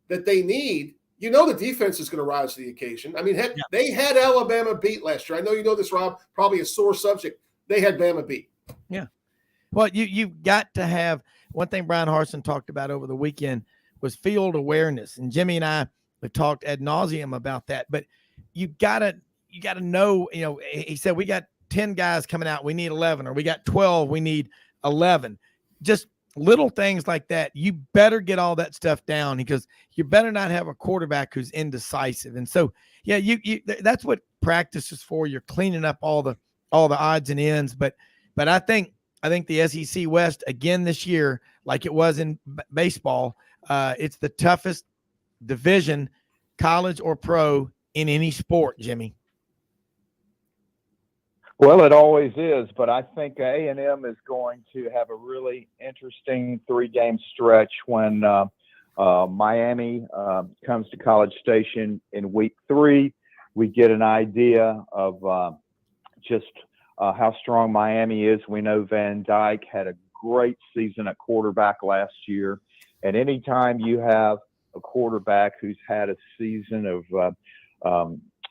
I: that they need, the defense is going to rise to the occasion. I mean, heck, they had Alabama beat last year. I know you know this, Rob, probably a sore subject. They had Bama beat.
A: Yeah. Well, you've got to have one thing Brian Harsin talked about over the weekend was field awareness. And Jimmy and I have talked ad nauseum about that. But you gotta know, he said, we got 10 guys coming out, we need 11, or we got 12, we need 11. Just little things like that. You better get all that stuff down because you better not have a quarterback who's indecisive. And so, that's what practice is for. You're cleaning up all the odds and ends. But I think the SEC West again this year, like it was in baseball, it's the toughest division, college or pro, in any sport, Jimmy.
C: Well, it always is, but I think A&M is going to have a really interesting 3-game stretch when Miami comes to College Station in week 3. We get an idea of just how strong Miami is. We know Van Dyke had a great season at quarterback last year, and anytime you have a quarterback who's had a season of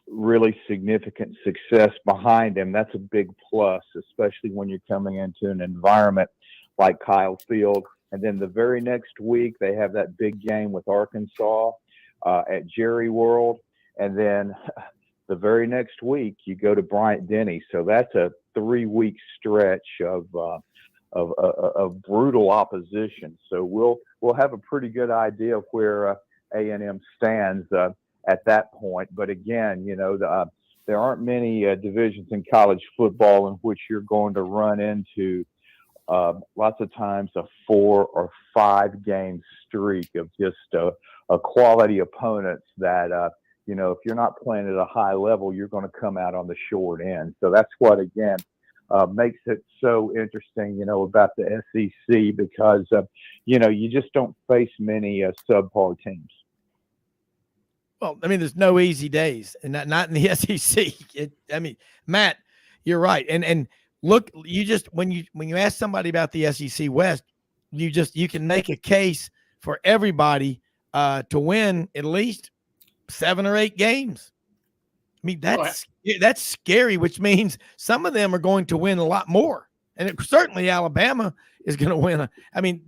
C: really significant success behind him, that's a big plus, especially when you're coming into an environment like Kyle Field. And then the very next week, they have that big game with Arkansas at Jerry World. And then the very next week, you go to Bryant-Denny. So that's a 3-week stretch of brutal opposition. So we'll have a pretty good idea of where A&M stands at that point. But again, there aren't many divisions in college football in which you're going to run into lots of times a 4 or 5 game streak of just a quality opponents that, if you're not playing at a high level, you're going to come out on the short end. So that's what, again, makes it so interesting, about the SEC because, you just don't face many subpar teams.
A: Well, I mean, there's no easy days, and not in the SEC. Matt, you're right. And look, when you ask somebody about the SEC West, you can make a case for everybody to win at least 7 or 8 games. I mean, that's scary, which means some of them are going to win a lot more, and certainly Alabama is going to win.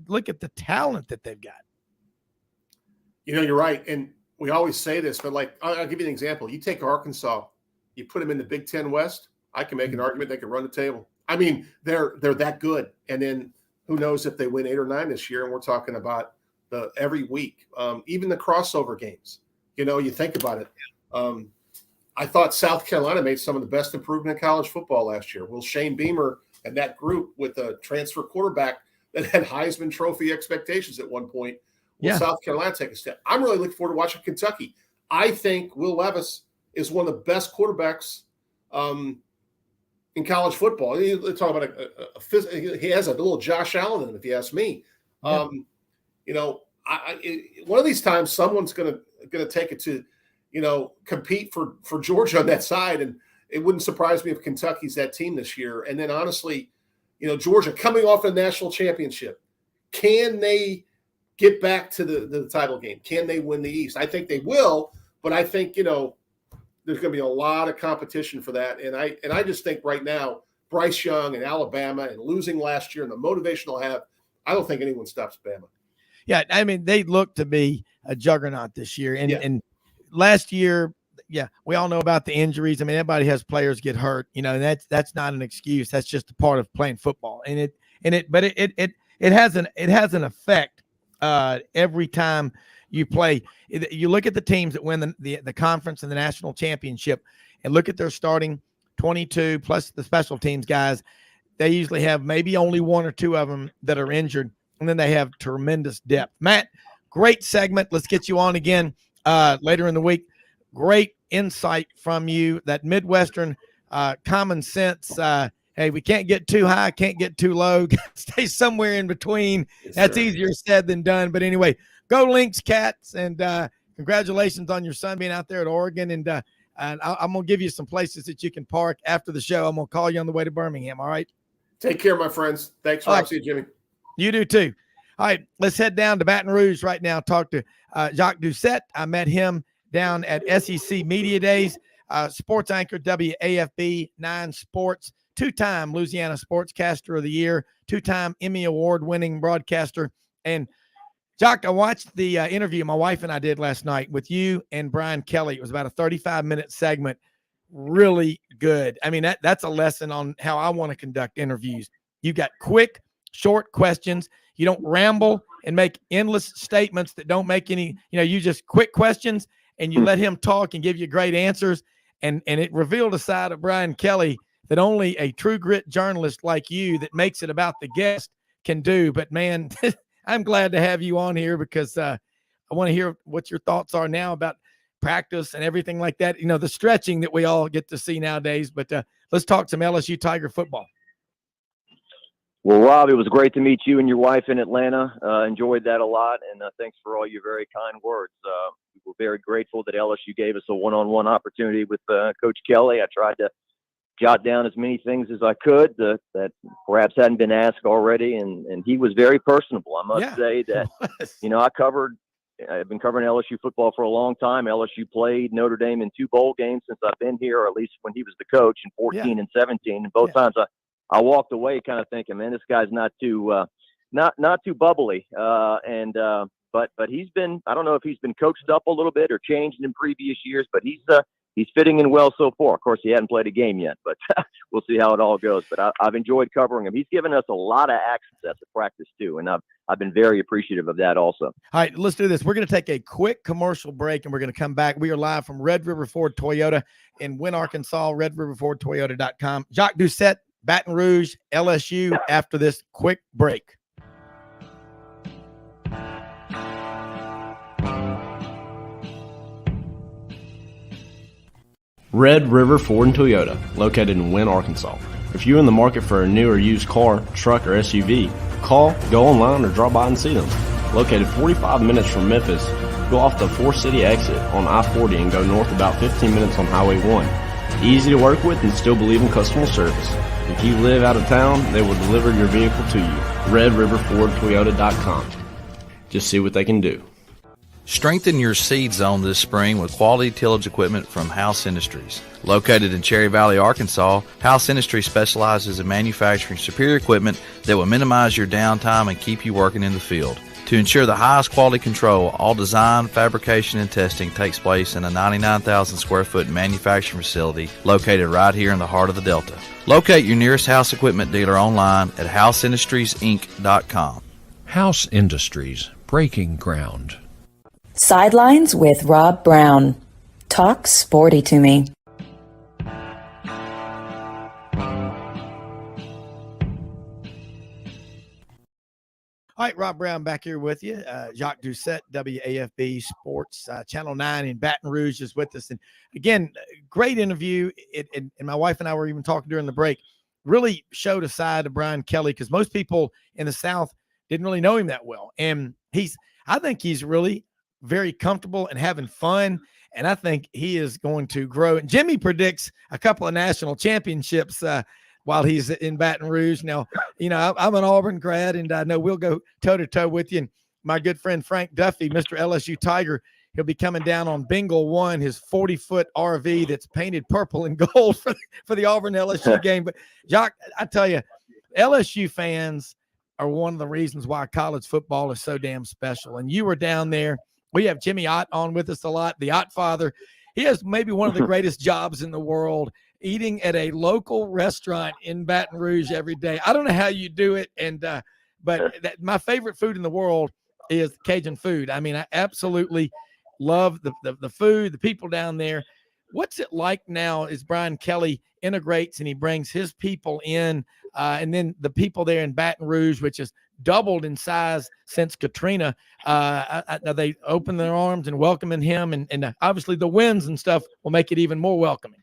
A: Look at the talent that they've got.
I: You're right, and we always say this, but I'll give you an example. You take Arkansas, you put them in the Big Ten West. I can make an argument they can run the table. I mean, they're that good. And then who knows if they win 8 or 9 this year? And we're talking about every week, even the crossover games. You think about it. I thought South Carolina made some of the best improvement in college football last year. Will Shane Beamer and that group with a transfer quarterback that had Heisman Trophy expectations at one point. Will South Carolina take a step? I'm really looking forward to watching Kentucky. I think Will Levis is one of the best quarterbacks in college football. You talk about he has a little Josh Allen in him, if you ask me. Yeah. One of these times, someone's going to take it to, compete for Georgia on that side, and it wouldn't surprise me if Kentucky's that team this year. And then, honestly, Georgia coming off a national championship, can they get back to the title game? Can they win the East? I think they will, but I think, there's going to be a lot of competition for that. And I just think right now, Bryce Young and Alabama and losing last year and the motivation they'll have, I don't think anyone stops Bama.
A: Yeah, they look to be a juggernaut this year. And last year, we all know about the injuries. Everybody has players get hurt, and that's not an excuse. That's just a part of playing football. It has an effect every time you play. You look at the teams that win the conference and the national championship and look at their starting 22 plus the special teams guys. They usually have maybe only 1 or 2 of them that are injured, and then they have tremendous depth. Matt, great segment. Let's get you on again later in the week. Great insight from you, that Midwestern common sense. Hey, we can't get too high, can't get too low. Stay somewhere in between. Yes, that's easier said than done. But anyway, go Lynx, Cats, and congratulations on your son being out there at Oregon. And And I'm going to give you some places that you can park after the show. I'm going to call you on the way to Birmingham. All right.
I: Take care, my friends. Thanks, Rob. See you, Jimmy.
A: You do too. All right, let's head down to Baton Rouge right now. Talk to Jacques Doucet. I met him down at SEC Media Days. Sports anchor, WAFB 9 Sports, two-time Louisiana Sportscaster of the Year, two-time Emmy Award-winning broadcaster. And Jacques, I watched the interview my wife and I did last night with you and Brian Kelly. It was about a 35-minute segment. Really good. I mean, that's a lesson on how I want to conduct interviews. You've got quick, short questions. You don't ramble and make endless statements that don't make any, you just quick questions and you let him talk and give you great answers. And it revealed a side of Brian Kelly that only a true grit journalist like you that makes it about the guest can do. But man, I'm glad to have you on here because I want to hear what your thoughts are now about practice and everything like that. The stretching that we all get to see nowadays. But let's talk some LSU Tiger football.
J: Well, Rob, it was great to meet you and your wife in Atlanta. Enjoyed that a lot, and thanks for all your very kind words. We're very grateful that LSU gave us a one-on-one opportunity with Coach Kelly. I tried to jot down as many things as I could that perhaps hadn't been asked already, and he was very personable. I must say that, I've been covering LSU football for a long time. LSU played Notre Dame in 2 bowl games since I've been here, or at least when he was the coach in 14 and 17, and both times I walked away kind of thinking, man, this guy's not too bubbly. But he's been, I don't know if he's been coached up a little bit or changed in previous years, but he's fitting in well so far. Of course, he hadn't played a game yet, but we'll see how it all goes. But I've enjoyed covering him. He's given us a lot of access to practice too, and I've been very appreciative of that also.
A: All right, let's do this. We're going to take a quick commercial break, and we're going to come back. We are live from Red River Ford Toyota in Wynne, Arkansas, redriverfordtoyota.com. Jacques Doucet, Baton Rouge, LSU, after this quick break.
D: Red River Ford and Toyota, located in Wynne, Arkansas. If you're in the market for a new or used car, truck, or SUV, call, go online, or drop by and see them. Located 45 minutes from Memphis, go off the 4-city exit on I-40 and go north about 15 minutes on Highway 1. Easy to work with and still believe in customer service. If you live out of town, they will deliver your vehicle to you. RedRiverFordToyota.com. Just see what they can do.
E: Strengthen your seed zone this spring with quality tillage equipment from House Industries. Located in Cherry Valley, Arkansas, House Industries specializes in manufacturing superior equipment that will minimize your downtime and keep you working in the field. To ensure the highest quality control, all design, fabrication, and testing takes place in a 99,000 square foot manufacturing facility located right here in the heart of the Delta. Locate your nearest House equipment dealer online at houseindustriesinc.com.
F: House Industries, breaking ground.
G: Sidelines with Rob Browne. Talk sporty to me.
A: All right, Rob Browne back here with you. Jacques Doucet, WAFB Sports, Channel 9 in Baton Rouge is with us. And again, great interview. And my wife and I were even talking during the break. Really showed a side of Brian Kelly because most people in the South didn't really know him that well. And I think he's really very comfortable and having fun. And I think he is going to grow. And Jimmy predicts a couple of national championships while he's in Baton Rouge. Now, I'm an Auburn grad, and I know we'll go toe-to-toe with you. And my good friend Frank Duffy, Mr. LSU Tiger, he'll be coming down on Bengal 1, his 40-foot RV that's painted purple and gold for the Auburn LSU game. But, Jacques, I tell you, LSU fans are one of the reasons why college football is so damn special. And you were down there. We have Jimmy Ott on with us a lot, the Ott father. He has maybe one of the greatest jobs in the world, eating at a local restaurant in Baton Rouge every day. I don't know how you do it, but my favorite food in the world is Cajun food. I mean, I absolutely love the food, the people down there. What's it like now as Brian Kelly integrates and he brings his people in, and then the people there in Baton Rouge, which has doubled in size since Katrina, they open their arms and welcoming him, and obviously the wins and stuff will make it even more welcoming.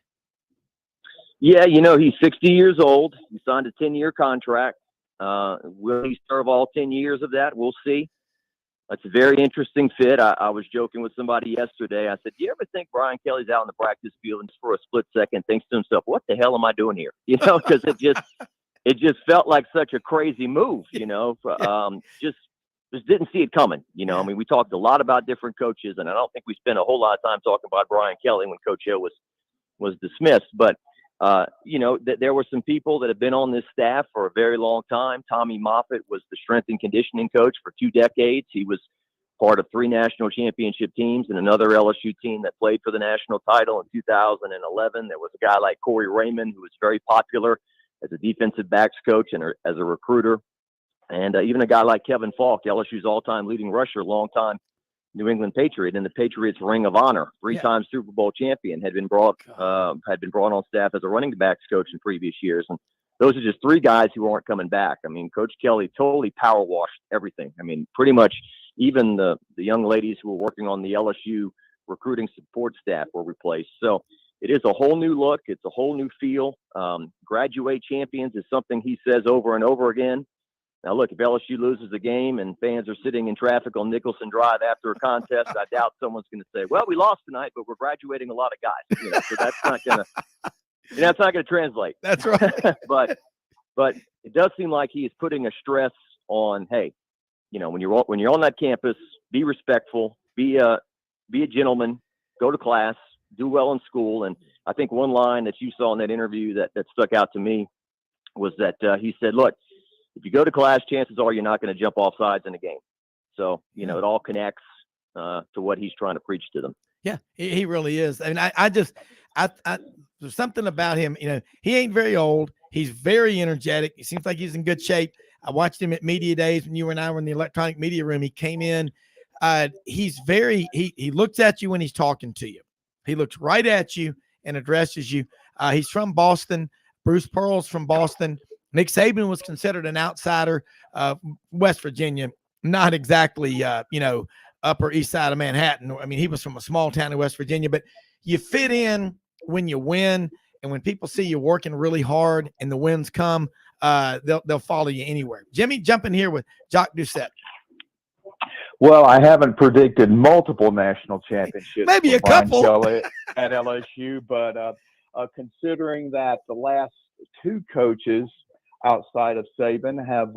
J: Yeah, he's 60 years old. He signed a 10-year contract. Will he serve all 10 years of that? We'll see. It's a very interesting fit. I was joking with somebody yesterday. I said, do you ever think Brian Kelly's out in the practice field and just for a split second thinks to himself, what the hell am I doing here? You know, because it just felt like such a crazy move, you know, just didn't see it coming. You know, I mean, we talked a lot about different coaches, and I don't think we spent a whole lot of time talking about Brian Kelly when Coach Hill was dismissed. But, you know, there were some people that have been on this staff for a very long time. Tommy Moffitt was the strength and conditioning coach for 2 decades. He was part of 3 national championship teams and another LSU team that played for the national title in 2011. There was a guy like Corey Raymond, who was very popular as a defensive backs coach and as a recruiter. And even a guy like Kevin Falk, LSU's all-time leading rusher, longtime New England Patriot in the Patriots Ring of Honor, 3-time Super Bowl champion, had been brought on staff as a running backs coach in previous years. And those are just 3 guys who aren't coming back. I mean, Coach Kelly totally power washed everything. I mean, pretty much even the young ladies who were working on the LSU recruiting support staff were replaced. So it is a whole new look. It's a whole new feel. Graduate champions is something he says over and over again. Now, look, if LSU loses a game and fans are sitting in traffic on Nicholson Drive after a contest, I doubt someone's going to say, well, we lost tonight, but we're graduating a lot of guys. You know, so that's not going to translate.
A: That's right.
J: but it does seem like he is putting a stress on, hey, you know, when you're on that campus, be respectful, be a gentleman, go to class, do well in school. And I think one line that you saw in that interview that stuck out to me was that he said, look, if you go to class, chances are you're not going to jump off sides in a game. So, you know, it all connects to what he's trying to preach to them.
A: Yeah, he really is. I mean, I there's something about him, you know, he ain't very old. He's very energetic. He seems like he's in good shape. I watched him at media days when you and I were in the electronic media room. He came in. He looks at you when he's talking to you. He looks right at you and addresses you. He's from Boston. Bruce Pearl's from Boston. Nick Saban was considered an outsider. West Virginia, not exactly, you know, Upper East Side of Manhattan. I mean, he was from a small town in West Virginia, but you fit in when you win. And when people see you working really hard and the wins come, they'll follow you anywhere. Jimmy, jump in here with Jacques Doucet.
C: Well, I haven't predicted multiple national championships.
A: Maybe a
C: Brian
A: couple
C: Kelly at LSU, but considering that the last 2 coaches outside of Saban have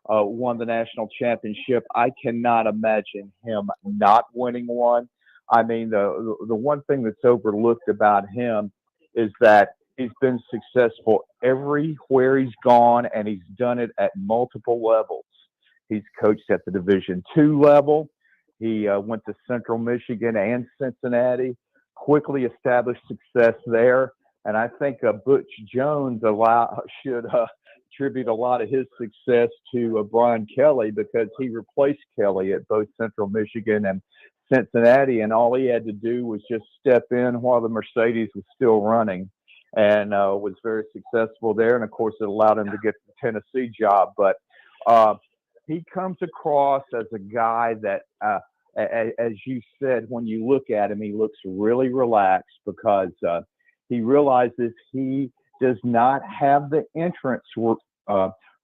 C: won the national championship, I cannot imagine him not winning one. I mean, the one thing that's overlooked about him is that he's been successful everywhere he's gone, and he's done it at multiple levels. He's coached at the Division II level. He went to Central Michigan and Cincinnati, quickly established success there. And I think Butch Jones should attribute a lot of his success to Brian Kelly, because he replaced Kelly at both Central Michigan and Cincinnati, and all he had to do was just step in while the Mercedes was still running, and was very successful there. And of course, it allowed him to get the Tennessee job. But he comes across as a guy that, as you said, when you look at him, he looks really relaxed, because he realizes he does not have the entrance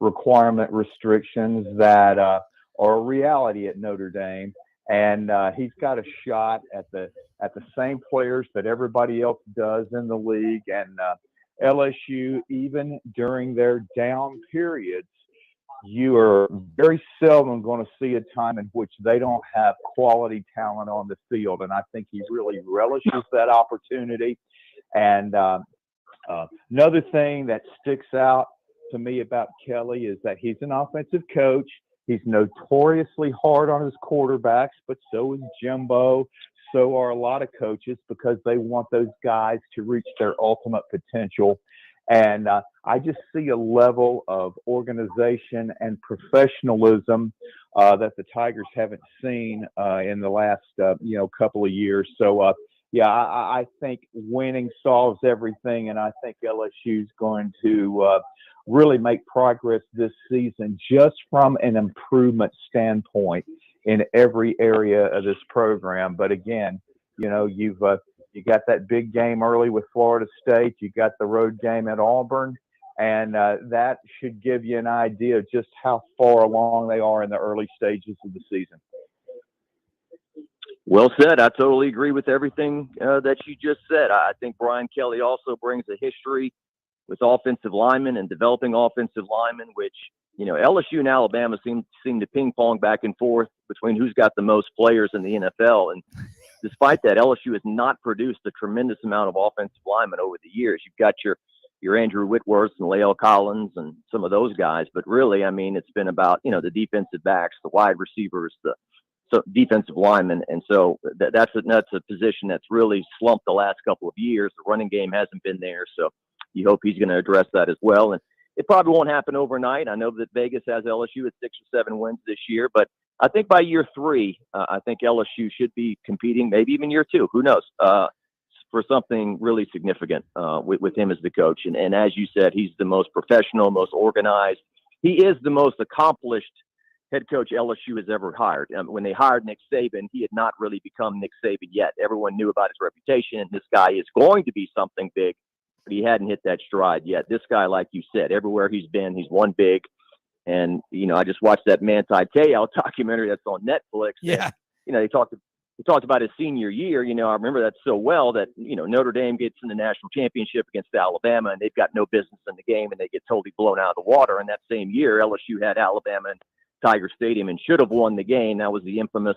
C: requirement restrictions that are a reality at Notre Dame. And he's got a shot at the same players that everybody else does in the league. And LSU, even during their down periods, you are very seldom going to see a time in which they don't have quality talent on the field. And I think he really relishes that opportunity. And another thing that sticks out to me about Kelly is that he's an offensive coach. He's notoriously hard on his quarterbacks, but so is Jimbo. So are a lot of coaches, because they want those guys to reach their ultimate potential. And I just see a level of organization and professionalism that the Tigers haven't seen in the last couple of years. So I think winning solves everything, and I think LSU is going to really make progress this season, just from an improvement standpoint in every area of this program. But again, you know, you got that big game early with Florida State. You got the road game at Auburn, and that should give you an idea of just how far along they are in the early stages of the season.
J: Well said. I totally agree with everything that you just said. I think Brian Kelly also brings a history with offensive linemen and developing offensive linemen, which, LSU and Alabama seem to ping pong back and forth between who's got the most players in the NFL. And despite that, LSU has not produced a tremendous amount of offensive linemen over the years. You've got your Andrew Whitworths and Lael Collins and some of those guys, but really, it's been about, the defensive backs, the wide receivers, the defensive linemen. And so that's a position that's really slumped the last couple of years. The running game hasn't been there. So you hope he's going to address that as well. And it probably won't happen overnight. I know that Vegas has LSU at 6 or 7 wins this year, but I think by year 3, I think LSU should be competing, maybe even year 2, who knows, for something really significant with him as the coach. And as you said, he's the most professional, most organized. He is the most accomplished head coach LSU has ever hired. When they hired Nick Saban, he had not really become Nick Saban yet. Everyone knew about his reputation, and this guy is going to be something big, but he hadn't hit that stride yet. This guy, like you said, everywhere he's been, he's won big. And, I just watched that Manti Te'o documentary that's on Netflix.
A: Yeah.
J: And, they talked about his senior year. I remember that so well that, Notre Dame gets in the national championship against Alabama, and they've got no business in the game, and they get totally blown out of the water. And that same year, LSU had Alabama in Tiger Stadium and should have won the game. That was the infamous,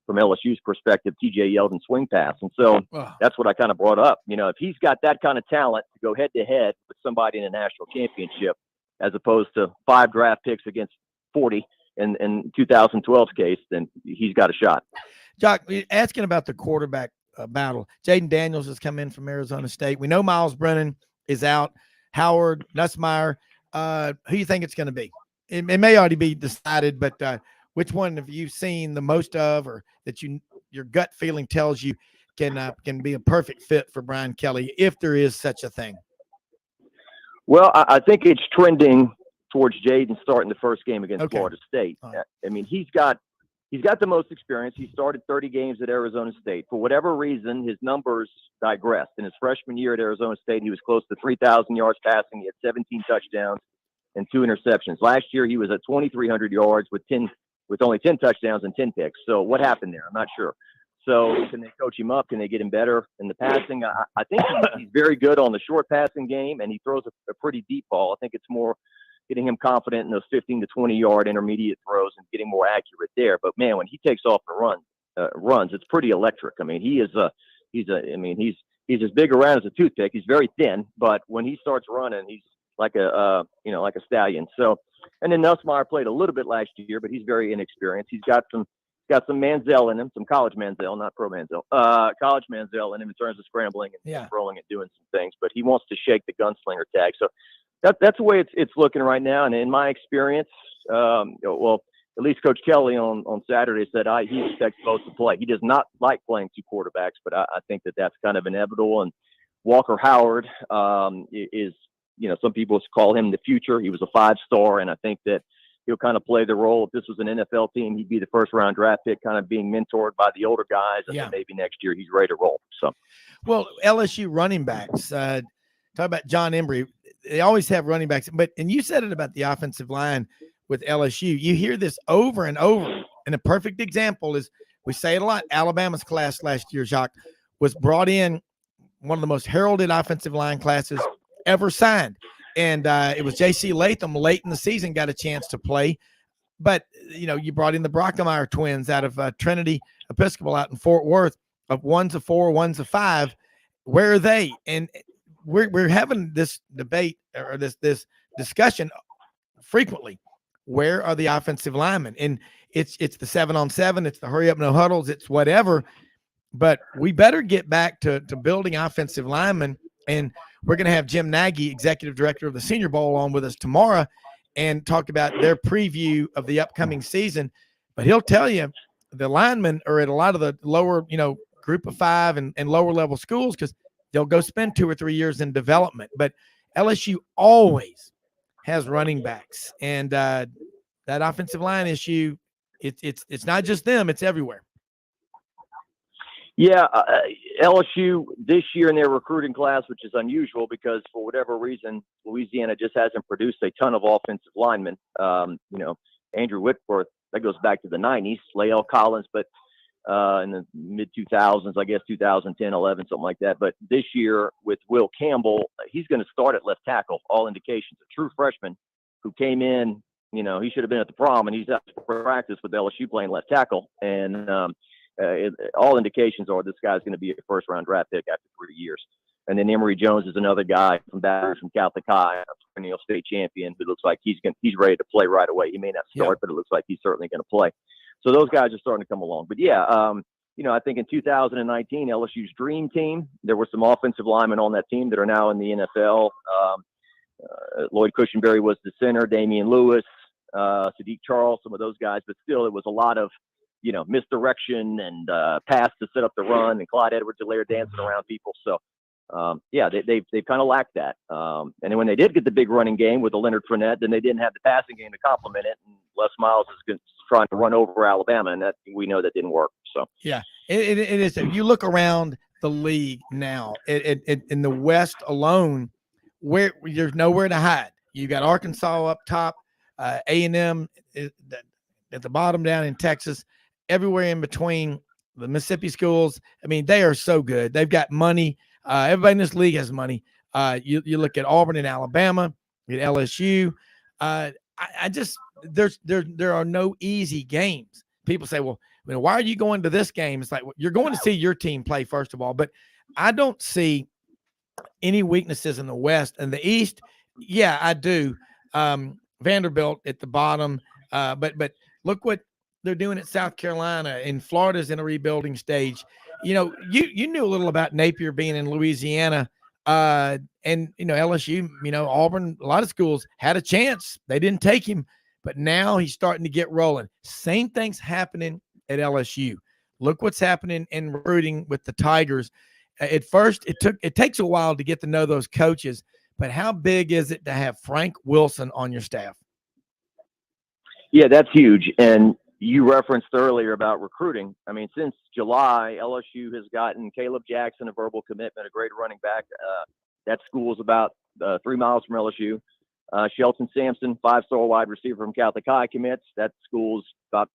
J: from LSU's perspective, TJ Yeldon swing pass. And so that's what I kind of brought up. If he's got that kind of talent to go head to head with somebody in a national championship, as opposed to 5 draft picks against 40 in 2012's case, then he's got a shot.
A: Jacques, asking about the quarterback battle. Jaden Daniels has come in from Arizona State. We know Miles Brennan is out. Howard, Nussmeier. Who do you think it's going to be? It may already be decided, but which one have you seen the most of, or that your gut feeling tells you can be a perfect fit for Brian Kelly, if there is such a thing?
J: Well, I think it's trending towards Jaden starting the first game against Florida State. He's got the most experience. He started 30 games at Arizona State. For whatever reason, his numbers digressed. In his freshman year at Arizona State, he was close to 3,000 yards passing. He had 17 touchdowns and 2 interceptions. Last year, he was at 2,300 yards with only 10 touchdowns and 10 picks. So what happened there? I'm not sure. So can they coach him up? Can they get him better in the passing? I think he's very good on the short passing game, and he throws a pretty deep ball. I think it's more getting him confident in those 15 to 20-yard intermediate throws and getting more accurate there. But, man, when he takes off and runs, it's pretty electric. He's as big around as a toothpick. He's very thin, but when he starts running, he's like a stallion. So, and then Nussmeier played a little bit last year, but he's very inexperienced. He's got some Manziel in him, some college Manziel, not pro Manziel, college Manziel in him in terms of scrambling and throwing and doing some things, but he wants to shake the gunslinger tag. So that's the way it's looking right now. And in my experience, at least Coach Kelly on Saturday said he expects both to play. He does not like playing 2 quarterbacks, but I think that's kind of inevitable. And Walker Howard is, some people call him the future. He was a 5-star, and I think that he'll kind of play the role. If this was an NFL team, he'd be the first-round draft pick, kind of being mentored by the older guys, and then maybe next year he's ready to roll. So,
A: well, LSU running backs, talk about John Embry. They always have running backs, and you said it about the offensive line with LSU. You hear this over and over, and a perfect example is, we say it a lot, Alabama's class last year, Jacques, was brought in one of the most heralded offensive line classes ever signed. And it was J.C. Latham late in the season got a chance to play. But, you brought in the Brockemeyer twins out of Trinity Episcopal out in Fort Worth, of one's a 4, one's a 5. Where are they? And we're having this debate or this discussion frequently. Where are the offensive linemen? And it's the 7-on-7, it's the hurry up, no huddles, it's whatever. But we better get back to building offensive linemen. And we're going to have Jim Nagy, executive director of the Senior Bowl, on with us tomorrow and talk about their preview of the upcoming season. But he'll tell you the linemen are at a lot of the lower, group of 5 and lower level schools, because they'll go spend 2 or 3 years in development. But LSU always has running backs, and that offensive line issue, it's not just them, it's everywhere.
J: Yeah, LSU this year in their recruiting class, which is unusual because for whatever reason, Louisiana just hasn't produced a ton of offensive linemen. Andrew Whitworth, that goes back to the 90s, Lael Collins, but in the mid 2000s, I guess 2010, 11, something like that. But this year with Will Campbell, he's going to start at left tackle. All indications, a true freshman who came in, he should have been at the prom, and he's out for practice with LSU playing left tackle. And all indications are this guy's going to be a first-round draft pick after 3 years. And then Emory Jones is another guy from Baton Rouge, from Catholic High, a perennial state champion, who looks like he's ready to play right away. He may not start, but it looks like he's certainly going to play. So those guys are starting to come along. But yeah, I think in 2019, LSU's dream team, there were some offensive linemen on that team that are now in the NFL. Lloyd Cushenberry was the center, Damian Lewis, Sadiq Charles, some of those guys. But still, it was a lot of, misdirection and pass to set up the run, and Clyde Edwards-Helaire dancing around people. So, they've kind of lacked that. And then when they did get the big running game with the Leonard Fournette, then they didn't have the passing game to complement it. And Les Miles is trying to run over Alabama, and that we know that didn't work. So
A: yeah, it is. If you look around the league now, in the West alone, where there's nowhere to hide. You got Arkansas up top, A&M at the bottom down in Texas, everywhere in between, the Mississippi schools. I mean, they are so good. They've got money. Everybody in this league has money. You look at Auburn and Alabama, at LSU. There are no easy games. People say, well, why are you going to this game? It's like, well, you're going to see your team play, first of all. But I don't see any weaknesses in the West. And the East, yeah, I do. Vanderbilt at the bottom. But look what they're doing at South Carolina, and Florida's in a rebuilding stage. You knew a little about Napier being in Louisiana, and LSU, Auburn, a lot of schools had a chance. They didn't take him, but now he's starting to get rolling. Same thing's happening at LSU. Look what's happening in recruiting with the Tigers. At first, it takes a while to get to know those coaches, but how big is it to have Frank Wilson on your staff?
J: Yeah, that's huge. And you referenced earlier about recruiting. I mean, since July, LSU has gotten Caleb Jackson, a verbal commitment, a great running back. That school is about 3 miles from LSU. Shelton Sampson, 5-star wide receiver from Catholic High, commits. That school's about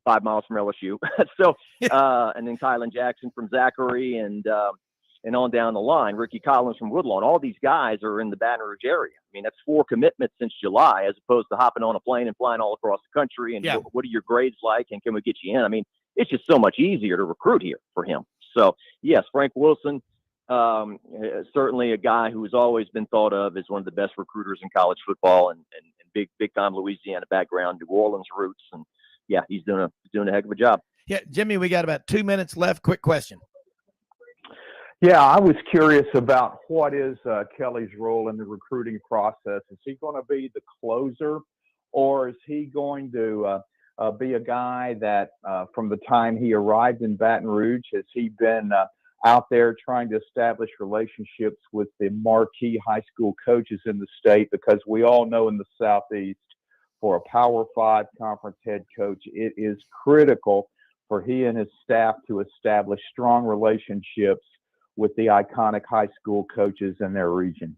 J: 5 miles from LSU. So, and then Kylan Jackson from Zachary, and on down the line, Ricky Collins from Woodlawn. All these guys are in the Baton Rouge area. I mean, that's 4 commitments since July, as opposed to hopping on a plane and flying all across the country. And what are your grades like? And can we get you in? I mean, it's just so much easier to recruit here for him. So yes, Frank Wilson, certainly a guy who has always been thought of as one of the best recruiters in college football, and big time Louisiana background, New Orleans roots. And yeah, he's doing a heck of a job.
A: Yeah. Jimmy, we got about 2 minutes left. Quick question.
C: Yeah, I was curious about what is Kelly's role in the recruiting process. Is he going to be the closer, or is he going to be a guy that from the time he arrived in Baton Rouge, has he been out there trying to establish relationships with the marquee high school coaches in the state? Because we all know in the Southeast, for a Power 5 conference head coach, it is critical for he and his staff to establish strong relationships with the iconic high school coaches in their region.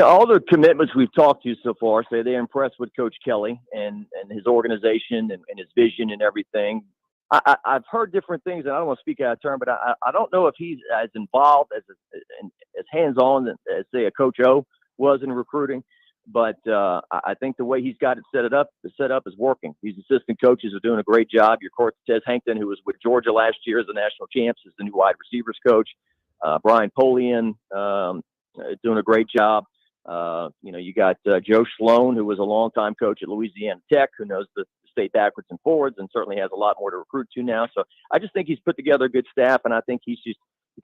J: All the commitments we've talked to so far say they're impressed with Coach Kelly and his organization and his vision and everything. I've heard different things, and I don't want to speak out of turn, but I don't know if he's as involved as hands-on as, say, a Coach O was in recruiting. But I think the way he's got it set up is working. These assistant coaches are doing a great job. Your Cortez Hankton, who was with Georgia last year as the national champs, is the new wide receivers coach. Brian Polian doing a great job. You got Joe Sloan, who was a longtime coach at Louisiana Tech, who knows the state backwards and forwards, and certainly has a lot more to recruit to now. So I just think he's put together a good staff, and I think he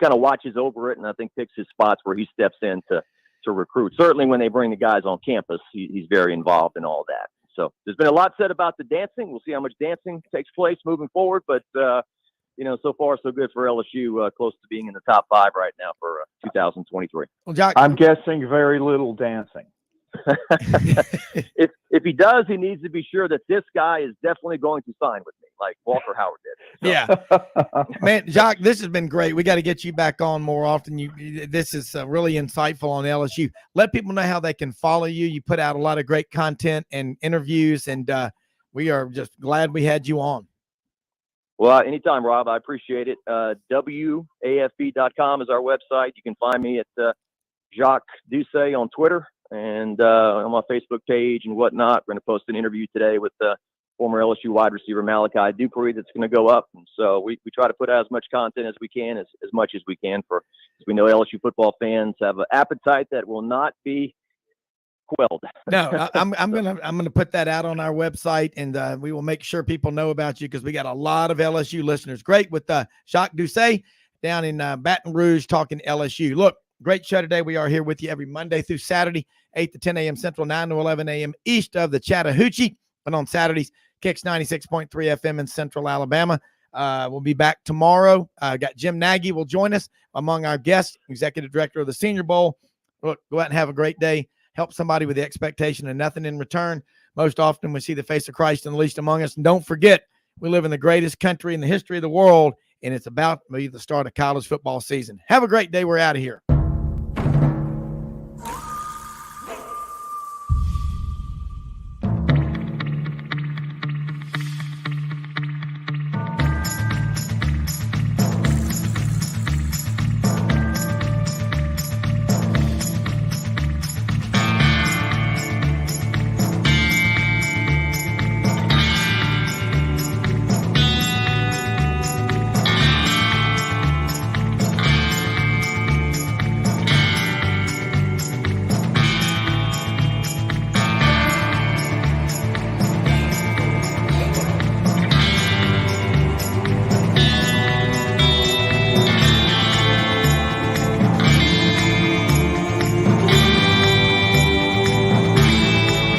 J: kind of watches over it, and I think picks his spots where he steps in to recruit. Certainly when they bring the guys on campus, he's very involved in all that. So there's been a lot said about the dancing. We'll see how much dancing takes place moving forward. But, so far so good for LSU, close to being in the top 5 right now for 2023.
A: Well, Jacques,
C: I'm guessing very little dancing.
J: If he does, he needs to be sure that this guy is definitely going to sign with me, like Walker Howard did. So.
A: Yeah, man, Jacques, this has been great. We got to get you back on more often. This is really insightful on LSU. Let people know how they can follow you. You put out a lot of great content and interviews, and we are just glad we had you on.
J: Well, anytime, Rob. I appreciate it. WAFB.com is our website. You can find me at Jacques Doucet on Twitter and on my Facebook page and whatnot. We're going to post an interview today with former LSU wide receiver Malachi Dupree that's going to go up. And so we try to put out as much content as we can, as much as we can, for, as we know, LSU football fans have an appetite that will not be quelled.
A: No, I'm gonna put that out on our website, and we will make sure people know about you, because we got a lot of LSU listeners. Great with Jacques Doucet down in Baton Rouge talking LSU. Look, great show today. We are here with you every Monday through Saturday, 8 to 10 a.m. Central, 9 to 11 a.m. east of the Chattahoochee. And on Saturdays, Kicks 96.3 FM in Central Alabama. We'll be back tomorrow. Got Jim Nagy will join us among our guests, Executive Director of the Senior Bowl. Look, go out and have a great day. Help somebody with the expectation of nothing in return. Most often we see the face of Christ in the least among us. And don't forget, we live in the greatest country in the history of the world, and it's about to be the start of college football season. Have a great day. We're out of here.